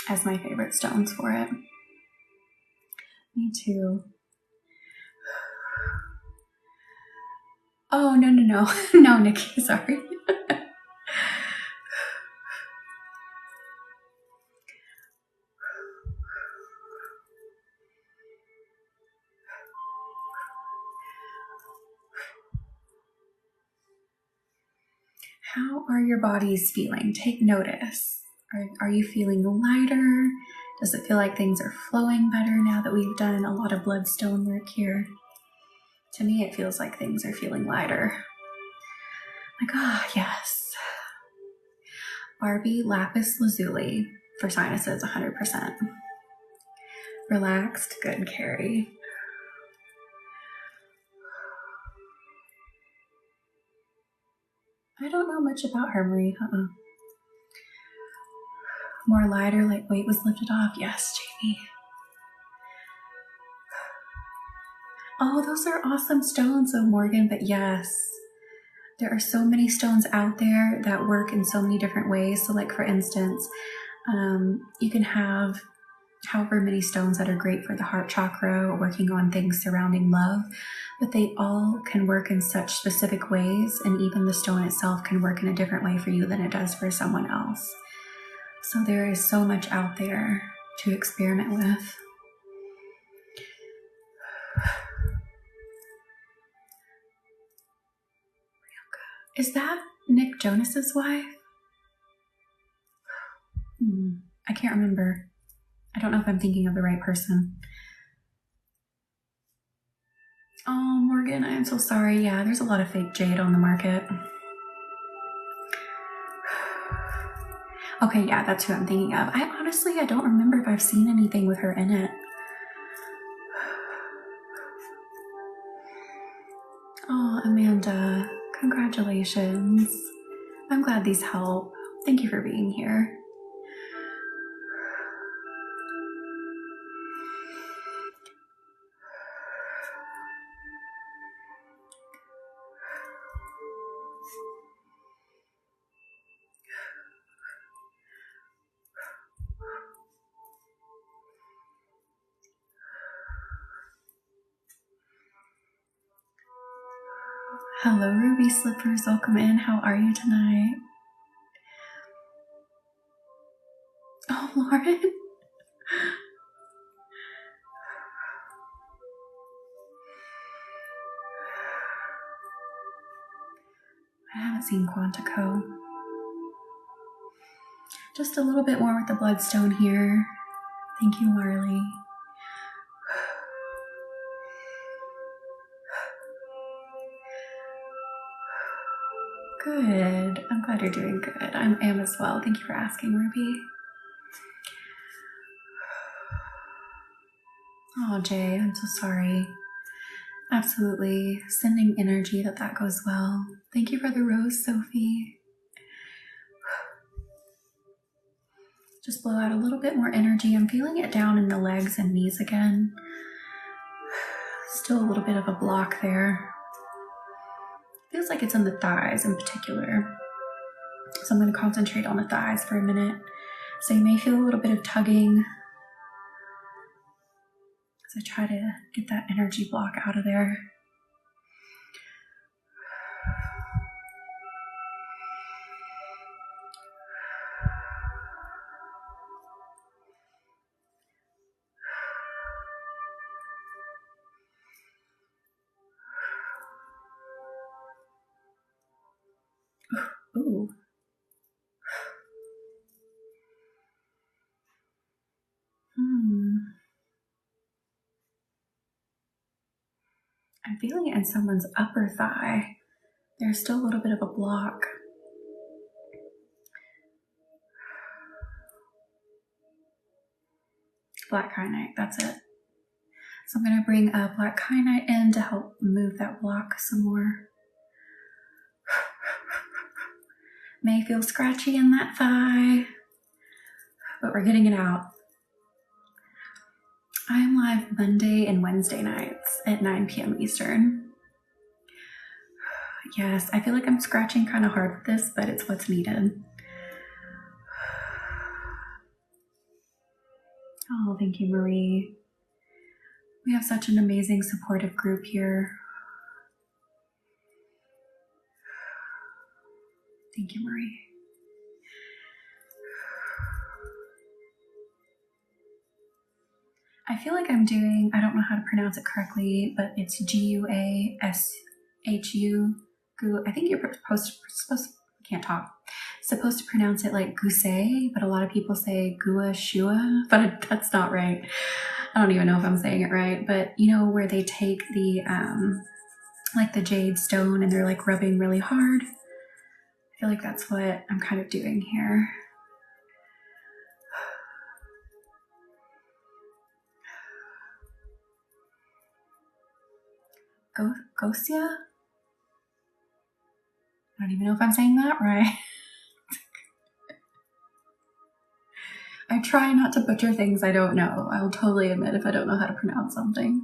as my favorite stones for it. Me too. Oh, no. No, Nikki, sorry. How are your bodies feeling? Take notice. Are you feeling lighter? Does it feel like things are flowing better now that we've done a lot of bloodstone work here? To me, it feels like things are feeling lighter. Like, yes. Barbie lapis lazuli for sinuses, 100%. Relaxed, good, Carrie. I don't know much about her, Marie. More lighter, like weight was lifted off. Yes, Jamie. Oh, those are awesome stones, though, Morgan. But yes, there are so many stones out there that work in so many different ways. So, like, for instance, you can have however many stones that are great for the heart chakra, working on things surrounding love, but they all can work in such specific ways, and even the stone itself can work in a different way for you than it does for someone else. So there is so much out there to experiment with. Is that Nick Jonas's wife? I can't remember. I don't know if I'm thinking of the right person. Oh, Morgan, I am so sorry. Yeah, there's a lot of fake jade on the market. Okay, yeah, that's who I'm thinking of. I don't remember if I've seen anything with her in it. Oh, Amanda, congratulations. I'm glad these help. Thank you for being here. Hello, Ruby Slippers. Welcome in. How are you tonight? Oh, Lauren. I haven't seen Quantico. Just a little bit more with the bloodstone here. Thank you, Marley. Good. I'm glad you're doing good. I am as well. Thank you for asking, Ruby. Oh, Jay, I'm so sorry. Absolutely. Sending energy that goes well. Thank you for the rose, Sophie. Just blow out a little bit more energy. I'm feeling it down in the legs and knees again. Still a little bit of a block there. Feels like it's in the thighs in particular. So I'm going to concentrate on the thighs for a minute. So you may feel a little bit of tugging as I try to get that energy block out of there. Ooh. I'm feeling it in someone's upper thigh. There's still a little bit of a block. Black kyanite, that's it. So I'm going to bring black kyanite in to help move that block some more. May feel scratchy in that thigh, but we're getting it out. I am live Monday and Wednesday nights at 9 p.m. Eastern. Yes, I feel like I'm scratching kind of hard with this, but it's what's needed. Oh, thank you, Marie. We have such an amazing supportive group here. Thank you, Marie. I feel like I'm doing, I don't know how to pronounce it correctly, but it's G-U-A-S-H-U. I think you're supposed to pronounce it like Gusei, but a lot of people say Gua Shua, but that's not right. I don't even know if I'm saying it right, but you know where they take the, like the jade stone and they're like rubbing really hard? I feel like that's what I'm kind of doing here. Gosia? I don't even know if I'm saying that right. I try not to butcher things I don't know. I'll totally admit if I don't know how to pronounce something.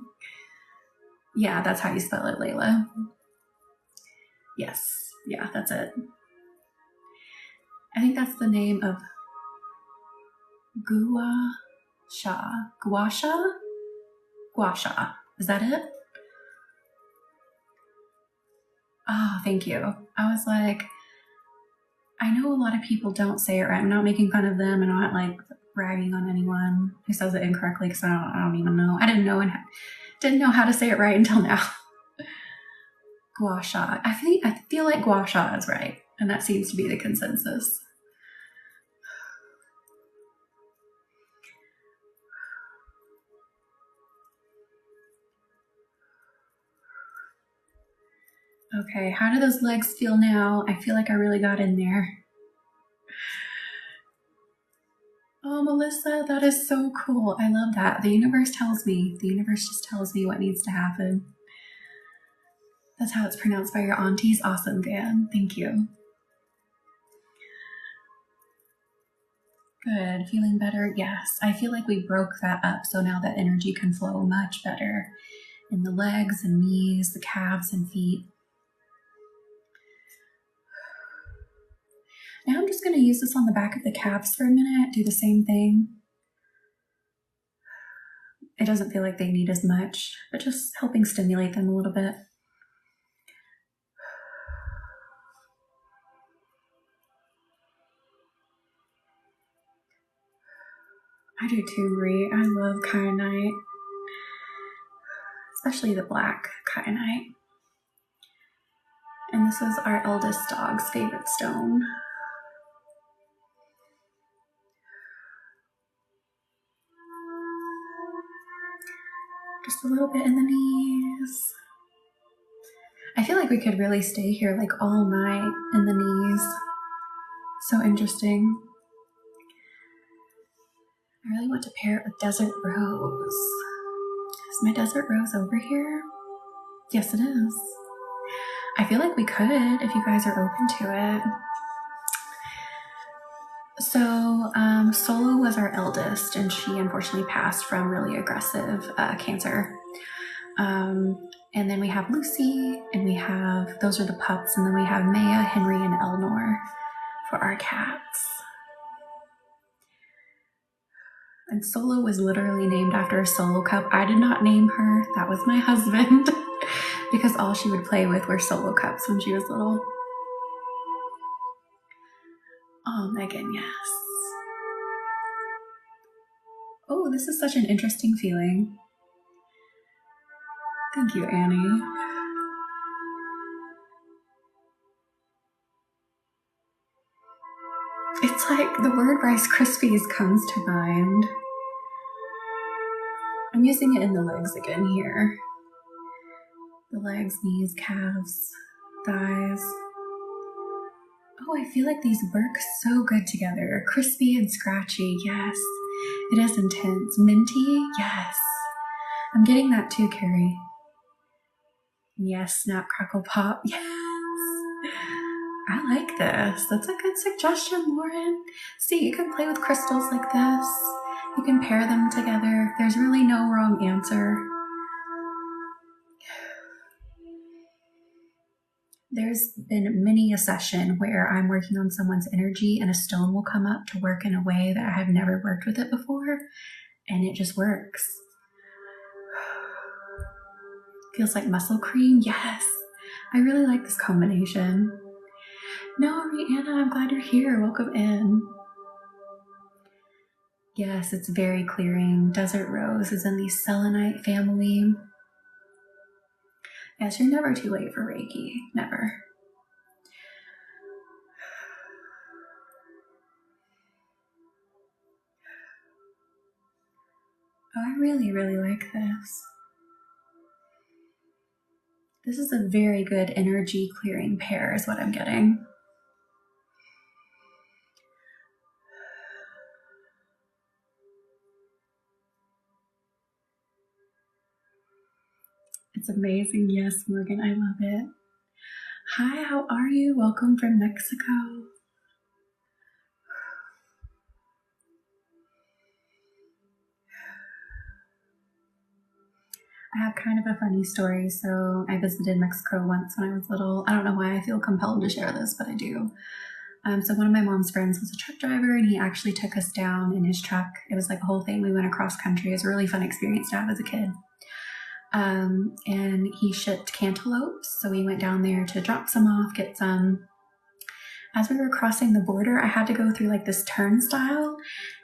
Yeah, that's how you spell it, Layla. Yes, yeah, that's it. I think that's the name of Guasha. Guasha. Is that it? Oh, thank you. I was like, I know a lot of people don't say it right. I'm not making fun of them and I'm not like bragging on anyone who says it incorrectly because I don't even know. I didn't know how to say it right until now. Gua sha. I feel like gua sha is right, and that seems to be the consensus. Okay, how do those legs feel now? I feel like I really got in there. Oh, Melissa, that is so cool. I love that. The universe just tells me what needs to happen. That's how it's pronounced by your aunties. Awesome, Dan. Thank you. Good. Feeling better? Yes. I feel like we broke that up, so now that energy can flow much better in the legs and knees, the calves and feet. Now I'm just going to use this on the back of the calves for a minute, do the same thing. It doesn't feel like they need as much, but just helping stimulate them a little bit. I do too, Marie. I love kyanite, especially the black kyanite. And this is our eldest dog's favorite stone. Just a little bit in the knees. I feel like we could really stay here like all night in the knees. So interesting. I really want to pair it with Desert Rose. Is my Desert Rose over here? Yes, it is. I feel like we could if you guys are open to it. So Solo was our eldest, and she unfortunately passed from really aggressive cancer. And then we have Lucy, and those are the pups, and then we have Maya, Henry, and Eleanor for our cats. And Solo was literally named after a Solo cup. I did not name her. That was my husband. Because all she would play with were Solo cups when she was little. Oh, Megan, yes. Oh, this is such an interesting feeling. Thank you, Annie. It's like the word Rice Krispies comes to mind. I'm using it in the legs again here. legs, knees, calves, thighs. Oh, I feel like these work so good together. Crispy and scratchy, yes. It is intense. Minty, yes. I'm getting that too, Carrie. Yes, snap, crackle, pop, yes. I like this. That's a good suggestion, Lauren. See, you can play with crystals like this. You can pair them together. There's really no wrong answer. There's been many a session where I'm working on someone's energy and a stone will come up to work in a way that I have never worked with it before, and it just works. Feels like muscle cream. Yes, I really like this combination. No, Rihanna, I'm glad you're here. Welcome in. Yes, it's very clearing. Desert Rose is in the selenite family. Yes, you're never too late for Reiki. Never. Oh, I really, really like this. This is a very good energy clearing pair is what I'm getting. It's amazing. Yes, Morgan, I love it. Hi, how are you? Welcome from Mexico. I have kind of a funny story. So I visited Mexico once when I was little. I don't know why I feel compelled to share this, but I do. So one of my mom's friends was a truck driver, and he actually took us down in his truck. It was like a whole thing. We went across country. It was a really fun experience to have as a kid. And he shipped cantaloupes. So we went down there to drop some off, get some. As we were crossing the border, I had to go through like this turnstile,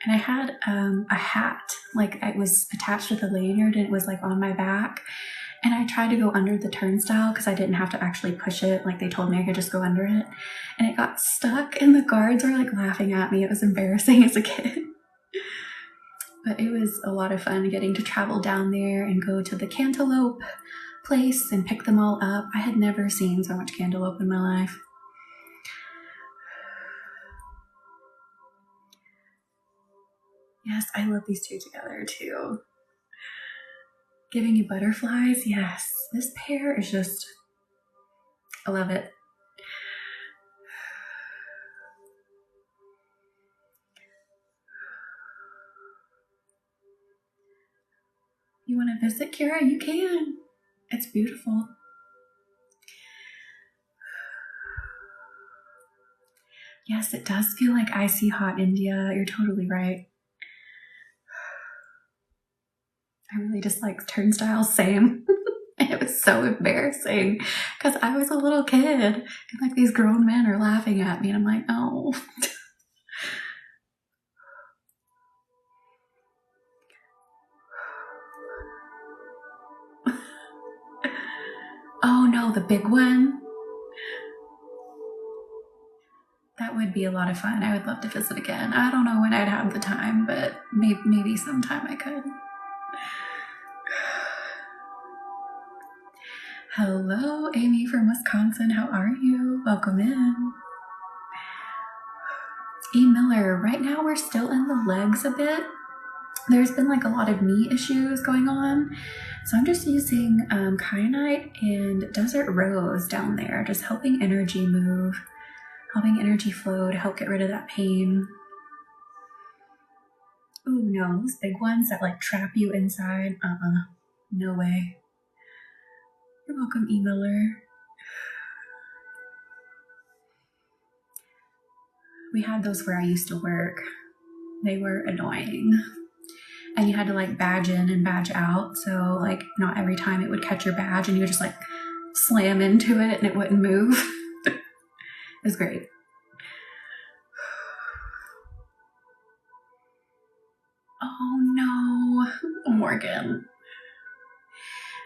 and I had a hat, like it was attached with a lanyard, and it was like on my back. And I tried to go under the turnstile because I didn't have to actually push it. Like they told me I could just go under it. And it got stuck, and the guards were like laughing at me. It was embarrassing as a kid. But it was a lot of fun getting to travel down there and go to the cantaloupe place and pick them all up. I had never seen so much cantaloupe in my life. Yes, I love these two together too. Giving you butterflies, yes. This pair is just, I love it. You want to visit, Kira? You can. It's beautiful. Yes, it does feel like icy hot India. You're totally right. I really dislike turnstiles, same. It was so embarrassing because I was a little kid and like these grown men are laughing at me and I'm like, oh. Oh no, the big one. That would be a lot of fun. I would love to visit again. I don't know when I'd have the time, but maybe sometime I could. Hello, Amy from Wisconsin. How are you? Welcome in. E. Miller, right now we're still in the legs a bit. There's been like a lot of knee issues going on. So I'm just using kyanite and desert rose down there, just helping energy move, helping energy flow to help get rid of that pain. Ooh, no, those big ones that like trap you inside. No way. You're welcome, E. Miller. We had those where I used to work. They were annoying. And you had to like badge in and badge out. So like not every time it would catch your badge and you would just like slam into it and it wouldn't move. It was great. Oh no, Morgan.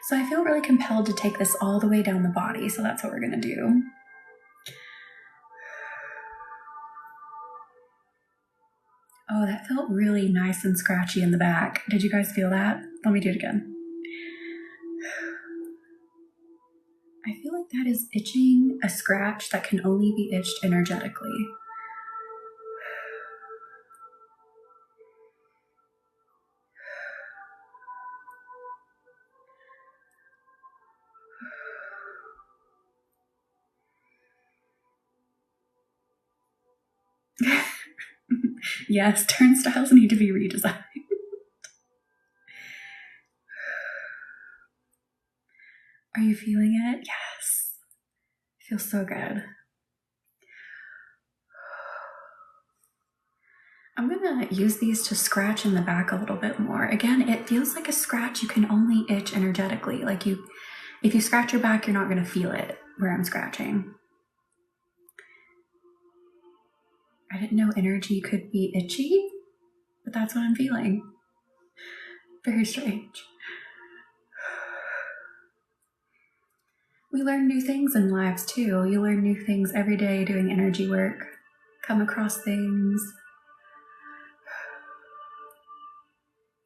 So I feel really compelled to take this all the way down the body. So that's what we're gonna do. Oh, that felt really nice and scratchy in the back. Did you guys feel that? Let me do it again. I feel like that is itching, a scratch that can only be itched energetically. Yes, turnstiles need to be redesigned. Are you feeling it? Yes. Feels so good. I'm gonna use these to scratch in the back a little bit more. Again, it feels like a scratch you can only itch energetically. Like if you scratch your back, you're not gonna feel it where I'm scratching. I didn't know energy could be itchy, but that's what I'm feeling. Very strange. We learn new things in lives too. You learn new things every day doing energy work, come across things.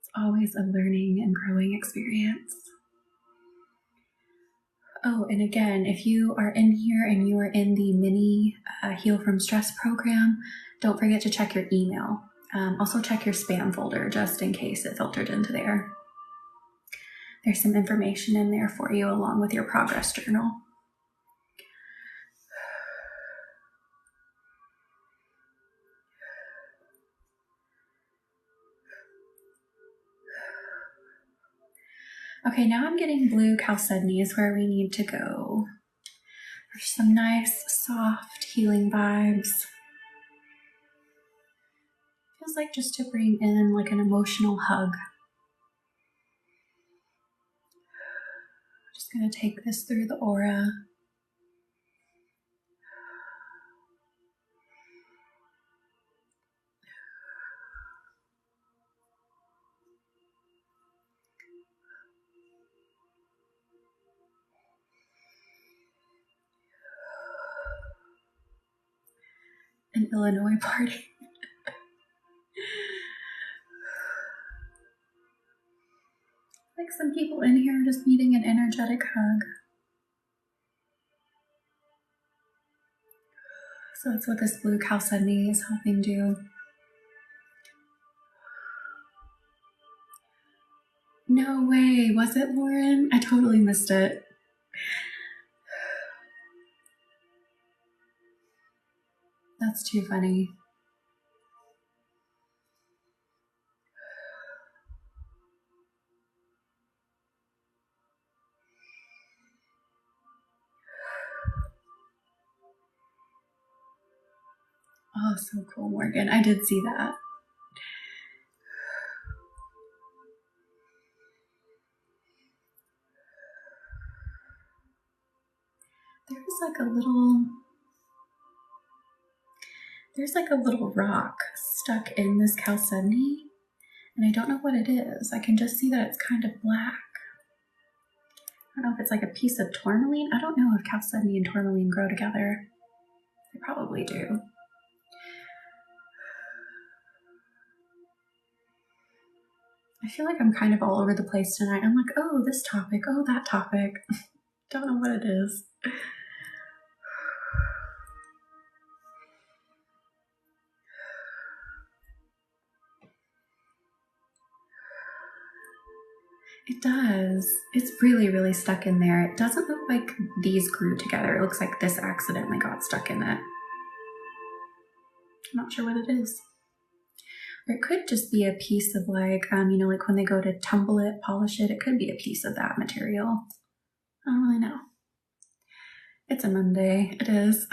It's always a learning and growing experience. Oh, and again, if you are in here and you are in the mini Heal from Stress program, don't forget to check your email. Also check your spam folder just in case it filtered into there. There's some information in there for you along with your progress journal. Okay, now I'm getting blue chalcedony is where we need to go. There's some nice, soft, healing vibes. Feels like just to bring in like an emotional hug. Just gonna take this through the aura. An Illinois party. Like some people in here just needing an energetic hug. So that's what this blue chalcedony is helping do. No way, was it Lauren? I totally missed it. That's too funny. Oh, so cool, Morgan. I did see that. There's like a little rock stuck in this chalcedony, and I don't know what it is. I can just see that it's kind of black. I don't know if it's like a piece of tourmaline. I don't know if chalcedony and tourmaline grow together. They probably do. I feel like I'm kind of all over the place tonight. I'm like, oh, this topic, oh, that topic. Don't know what it is. It does. It's really, really stuck in there. It doesn't look like these grew together. It looks like this accidentally got stuck in it. I'm not sure what it is. Or it could just be a piece of like, like when they go to tumble it, polish it, it could be a piece of that material. I don't really know. It's a Monday. It is.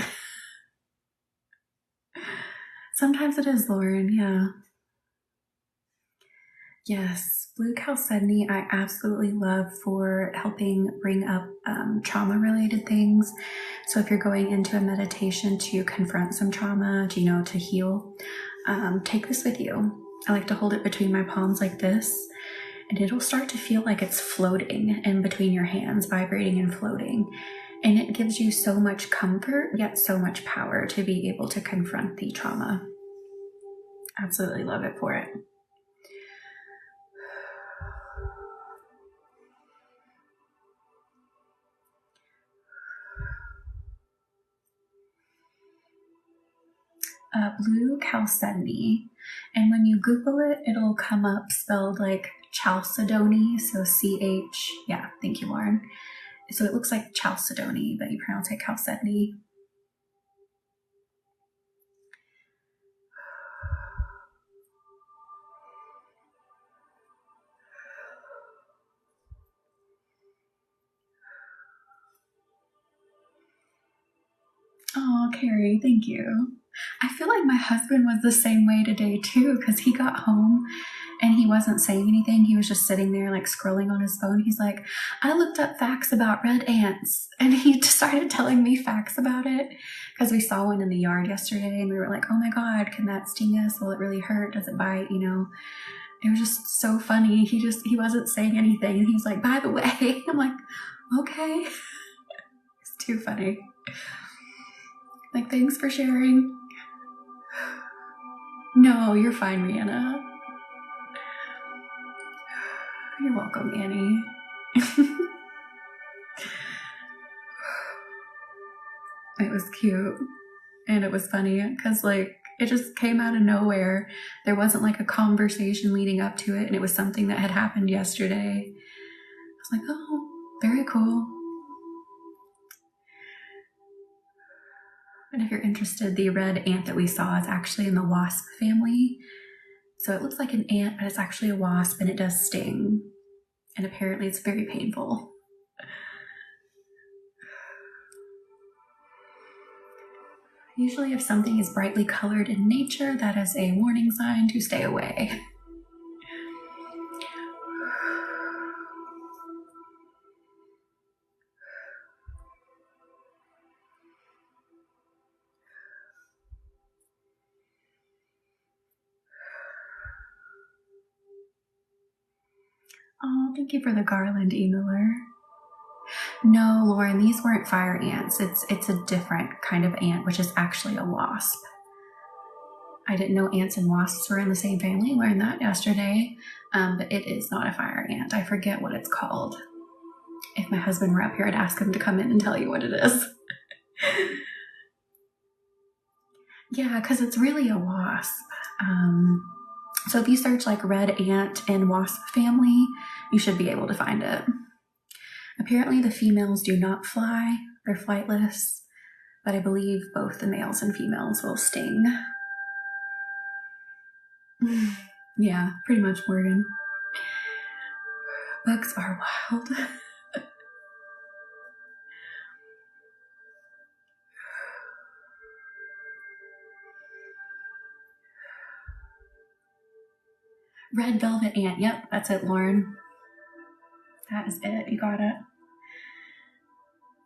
Sometimes it is, Lauren. Yeah. Yes. Blue chalcedony, I absolutely love for helping bring up trauma-related things. So if you're going into a meditation to confront some trauma, to heal, take this with you. I like to hold it between my palms like this, and it'll start to feel like it's floating in between your hands, vibrating and floating. And it gives you so much comfort, yet so much power to be able to confront the trauma. Absolutely love it for it. blue chalcedony. And when you Google it, it'll come up spelled like chalcedony. So C-H, yeah, thank you, Lauren. So it looks like chalcedony, but you pronounce it chalcedony. Oh, Carrie, thank you. I feel like my husband was the same way today too, because he got home and he wasn't saying anything. He was just sitting there like scrolling on his phone. He's like, I looked up facts about red ants. And he started telling me facts about it because we saw one in the yard yesterday and we were like, oh my God, can that sting us? Will it really hurt? Does it bite? You know, it was just so funny. He wasn't saying anything. And he's like, by the way, I'm like, okay. It's too funny. Like, thanks for sharing. No, you're fine, Rihanna. You're welcome, Annie. It was cute. And it was funny because, like, it just came out of nowhere. There wasn't, like, a conversation leading up to it. And it was something that had happened yesterday. I was like, oh, very cool. And if you're interested, the red ant that we saw is actually in the wasp family. So it looks like an ant, but it's actually a wasp and it does sting. And apparently it's very painful. Usually if something is brightly colored in nature, that is a warning sign to stay away. Oh, thank you for the garland, emailer. No, Lauren, these weren't fire ants. It's a different kind of ant, which is actually a wasp. I didn't know ants and wasps were in the same family. Learned that yesterday, but it is not a fire ant. I forget what it's called. If my husband were up here, I'd ask him to come in and tell you what it is. Yeah, because it's really a wasp. So if you search like red ant and wasp family, you should be able to find it. Apparently the females do not fly, they're flightless, but I believe both the males and females will sting. Yeah, pretty much, Morgan. Bugs are wild. Red velvet ant, yep, that's it, Lauren. That is it, you got it.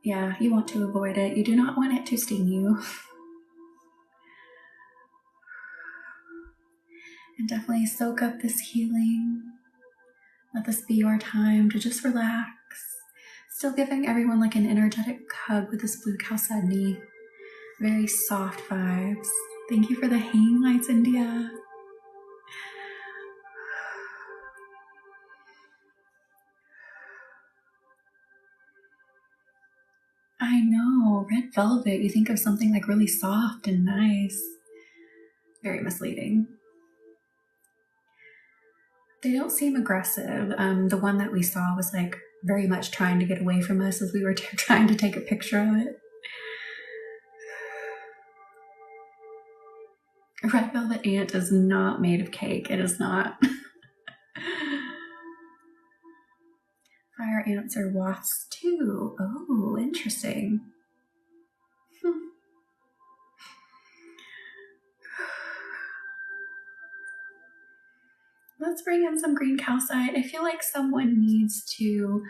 Yeah, you want to avoid it. You do not want it to sting you. And definitely soak up this healing. Let this be your time to just relax. Still giving everyone like an energetic hug with this blue chalcedony. Very soft vibes. Thank you for the hanging lights, India. I know, red velvet, you think of something like really soft and nice. Very misleading. They don't seem aggressive. The one that we saw was like very much trying to get away from us as we were trying to take a picture of it. Red velvet ant is not made of cake. It is not. Fire ants are wasps too. Oh, interesting. Let's bring in some green calcite. I feel like someone needs to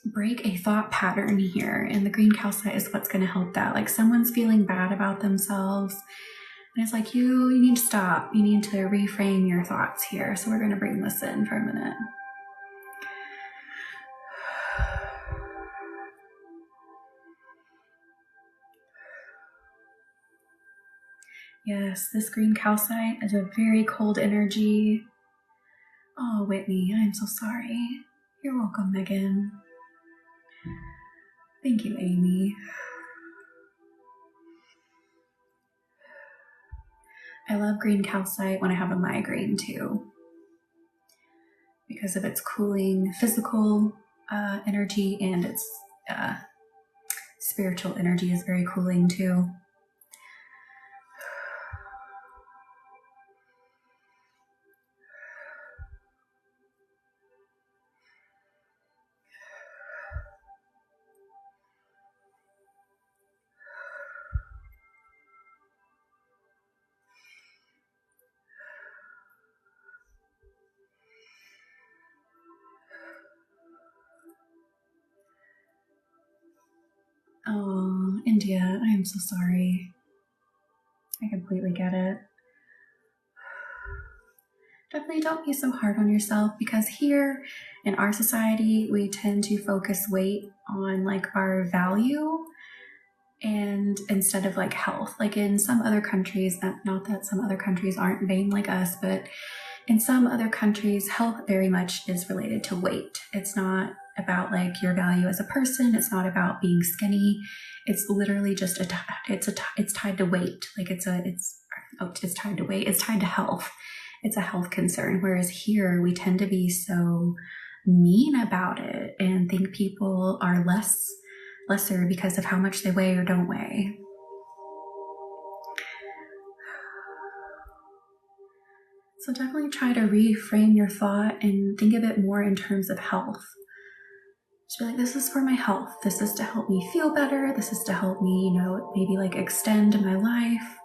break a thought pattern here, and the green calcite is what's going to help that. Like someone's feeling bad about themselves, and it's like you need to stop. You need to reframe your thoughts here. So we're going to bring this in for a minute. Yes, this green calcite is a very cold energy. Oh, Whitney, I'm so sorry. You're welcome, Megan. Thank you, Amy. I love green calcite when I have a migraine too, because of its cooling physical energy, and its spiritual energy is very cooling too. Oh, India, I am so sorry. I completely get it. Definitely don't be so hard on yourself, because here in our society, we tend to focus weight on like our value, and instead of like health. Like in some other countries, not that some other countries aren't vain like us, but in some other countries, health very much is related to weight. It's not about like your value as a person. It's not about being skinny. It's literally just it's tied to weight. Like it's tied to weight. It's tied to health. It's a health concern. Whereas here we tend to be so mean about it and think people are lesser because of how much they weigh or don't weigh. So definitely try to reframe your thought and think of it more in terms of health. Just be like, this is for my health. This is to help me feel better. This is to help me, maybe like extend my life.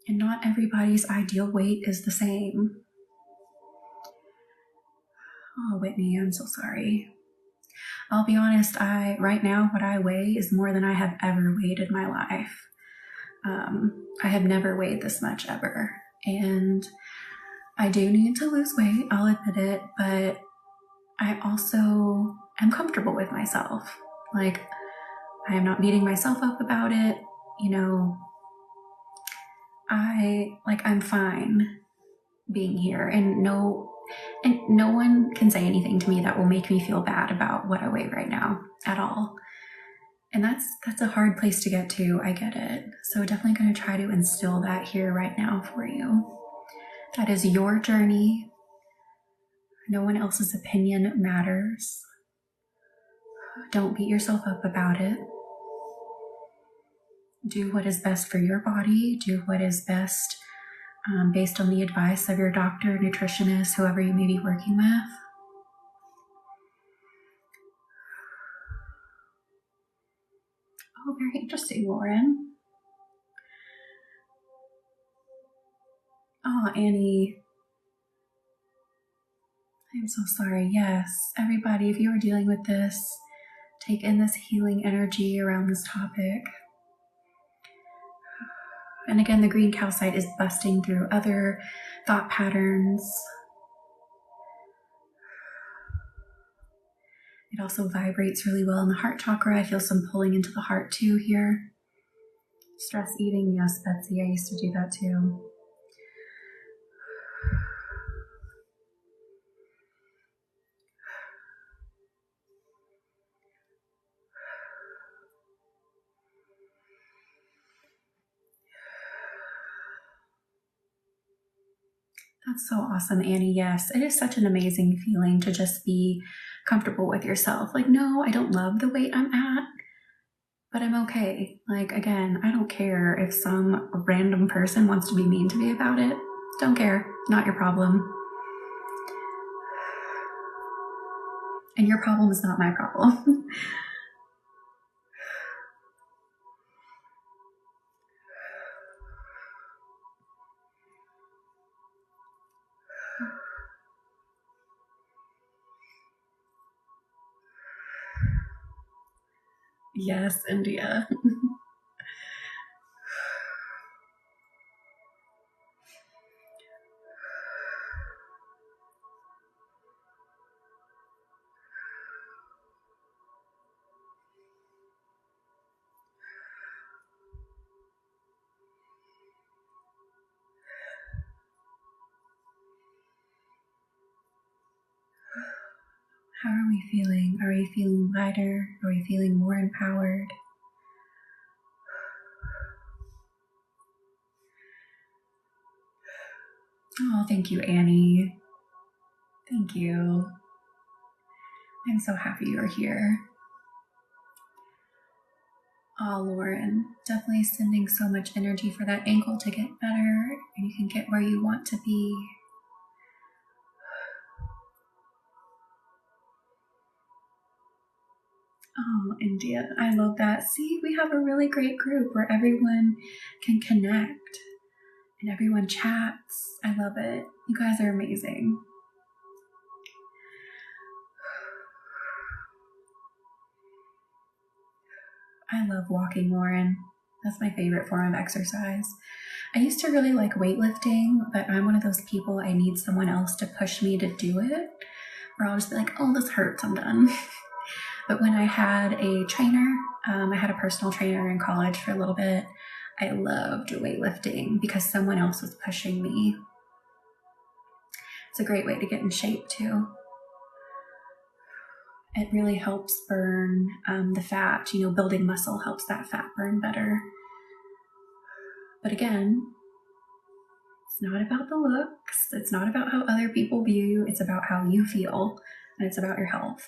And not everybody's ideal weight is the same. Oh, Whitney, I'm so sorry. I'll be honest, right now what I weigh is more than I have ever weighed in my life. I have never weighed this much ever. And I do need to lose weight, I'll admit it, but I also am comfortable with myself. Like, I am not beating myself up about it. I'm fine being here, and no one can say anything to me that will make me feel bad about what I weigh right now at all. And that's a hard place to get to. I get it. So definitely going to try to instill that here right now for you. That is your journey. No one else's opinion matters. Don't beat yourself up about it. Do what is best for your body. Do what is best based on the advice of your doctor, nutritionist, whoever you may be working with. Oh, very interesting, Lauren. Oh, Annie. I'm so sorry. Yes, everybody, if you are dealing with this, take in this healing energy around this topic. And again, the green calcite is busting through other thought patterns. It also vibrates really well in the heart chakra. I feel some pulling into the heart too here. Stress eating, yes, Betsy, I used to do that too. That's so awesome, Annie. Yes, it is such an amazing feeling to just be comfortable with yourself. Like, no, I don't love the weight I'm at, but I'm okay. Like, again, I don't care if some random person wants to be mean to me about it. Don't care. Not your problem. And your problem is not my problem. Yes, India. How are we feeling? Are we feeling lighter? Are we feeling more empowered? Oh, thank you, Annie. Thank you. I'm so happy you're here. Oh, Lauren, definitely sending so much energy for that ankle to get better and you can get where you want to be. Oh, India, I love that. See, we have a really great group where everyone can connect and everyone chats. I love it. You guys are amazing. I love walking, Lauren. That's my favorite form of exercise. I used to really like weightlifting, but I'm one of those people, I need someone else to push me to do it, or I'll just be like, oh, this hurts, I'm done. But when I had a trainer, I had a personal trainer in college for a little bit, I loved weightlifting because someone else was pushing me. It's a great way to get in shape too. It really helps burn the fat. You know, building muscle helps that fat burn better. But again, it's not about the looks. It's not about how other people view you. It's about how you feel, and it's about your health.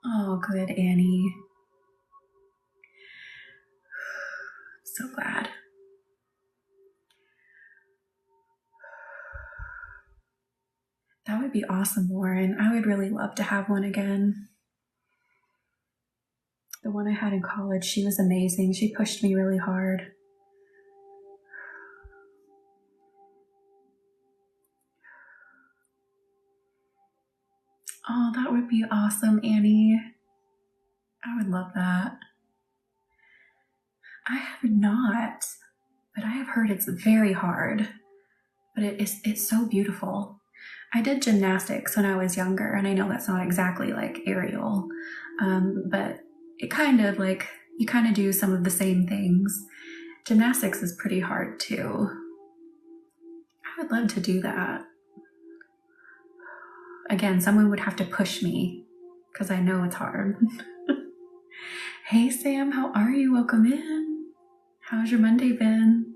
Oh, good, Annie. So glad. That would be awesome, Lauren. I would really love to have one again. The one I had in college, she was amazing. She pushed me really hard. Oh, that would be awesome, Annie. I would love that. I have not, but I have heard it's very hard, but it's so beautiful. I did gymnastics when I was younger, and I know that's not exactly like aerial, but it kind of like, you kind of do some of the same things. Gymnastics is pretty hard too. I would love to do that. Again, someone would have to push me because I know it's hard. Hey Sam, how are you? Welcome in. How's your Monday been?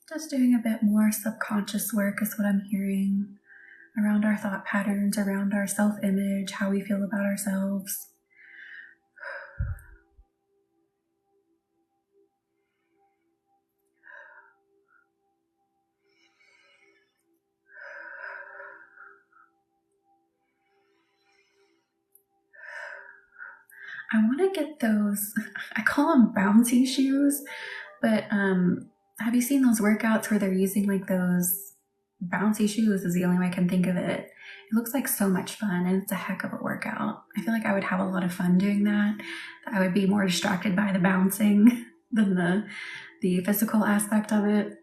Just doing a bit more subconscious work is what I'm hearing, around our thought patterns, around our self-image, how we feel about ourselves. I want to get those, I call them bouncy shoes, but have you seen those workouts where they're using like those bouncy shoes is the only way I can think of it. It looks like so much fun and it's a heck of a workout. I feel like I would have a lot of fun doing that. I would be more distracted by the bouncing than the physical aspect of it.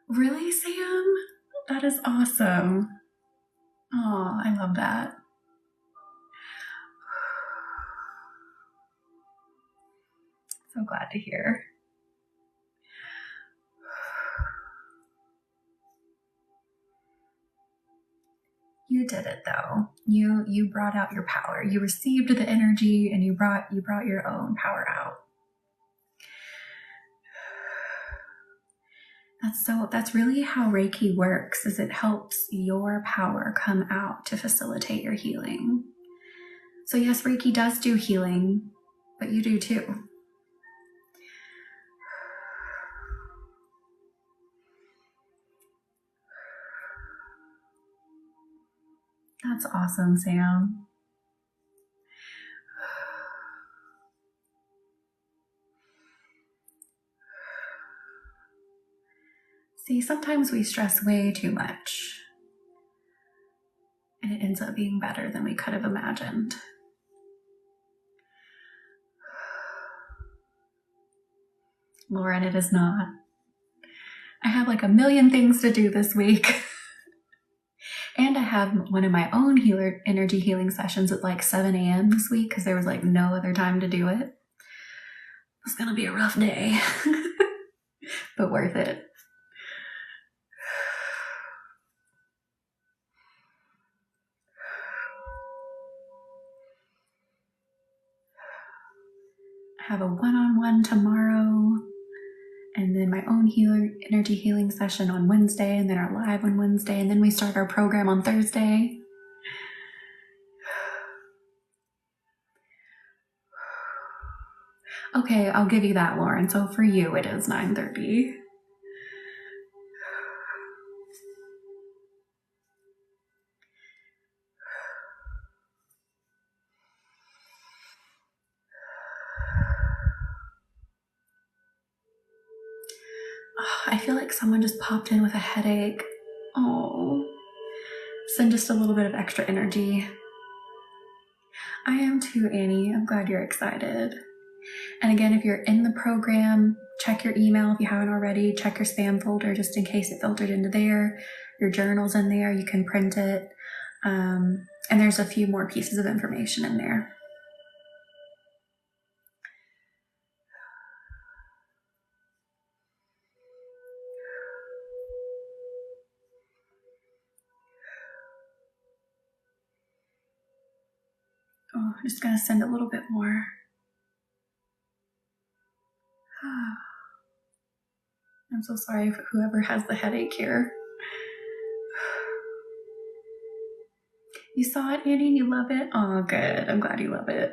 Really, Sam? That is awesome. Oh, I love that. So glad to hear. You did it though. You brought out your power. You received the energy and you brought your own power out. That's really how Reiki works, is it helps your power come out to facilitate your healing. So yes, Reiki does do healing, but you do too. That's awesome, Sam. See, sometimes we stress way too much, and it ends up being better than we could have imagined. Lauren, it is not. I have like a million things to do this week. And I have one of my own energy healing sessions at like 7 a.m. this week because there was like no other time to do it. It's gonna be a rough day, but worth it. I have a one-on-one tomorrow, and then my own energy healing session on Wednesday, and then our live on Wednesday, and then we start our program on Thursday. Okay, I'll give you that, Lauren. So for you, it is 9:30. I feel like someone just popped in with a headache. Oh, send just a little bit of extra energy. I am too, Annie. I'm glad you're excited. And again, if you're in the program, check your email if you haven't already. Check your spam folder just in case it filtered into there. Your journal's in there. You can print it. And there's a few more pieces of information in there. Oh, I'm just going to send a little bit more. I'm so sorry for whoever has the headache here. You saw it, Annie, and you love it? Oh, good. I'm glad you love it.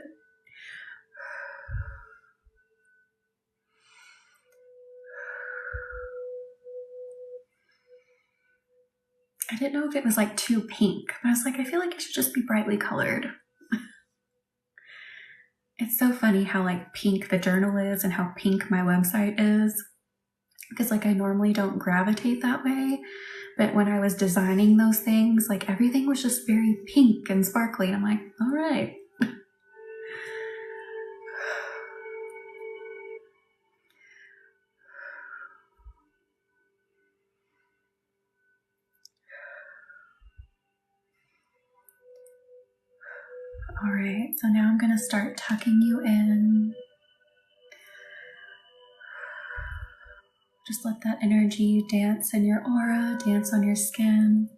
I didn't know if it was like too pink, but I was like, I feel like it should just be brightly colored. It's so funny how like pink the journal is and how pink my website is, because like I normally don't gravitate that way, but when I was designing those things, like everything was just very pink and sparkly, and I'm like, all right. All right, so now I'm going to start tucking you in. Just let that energy dance in your aura, dance on your skin.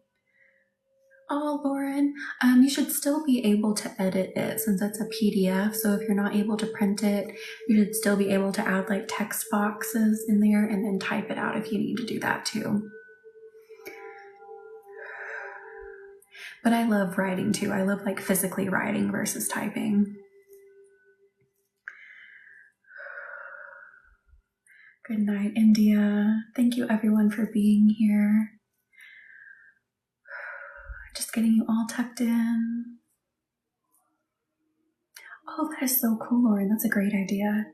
Oh, Lauren, you should still be able to edit it since it's a PDF. So if you're not able to print it, you should still be able to add like text boxes in there and then type it out if you need to do that too. But I love writing too. I love like physically writing versus typing. Good night, India. Thank you everyone for being here. Just getting you all tucked in. Oh, that is so cool, Lauren. That's a great idea.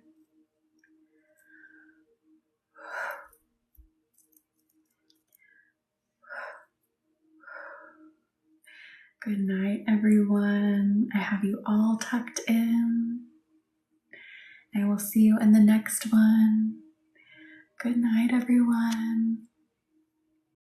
Good night, everyone. I have you all tucked in. I will see you in the next one. Good night, everyone.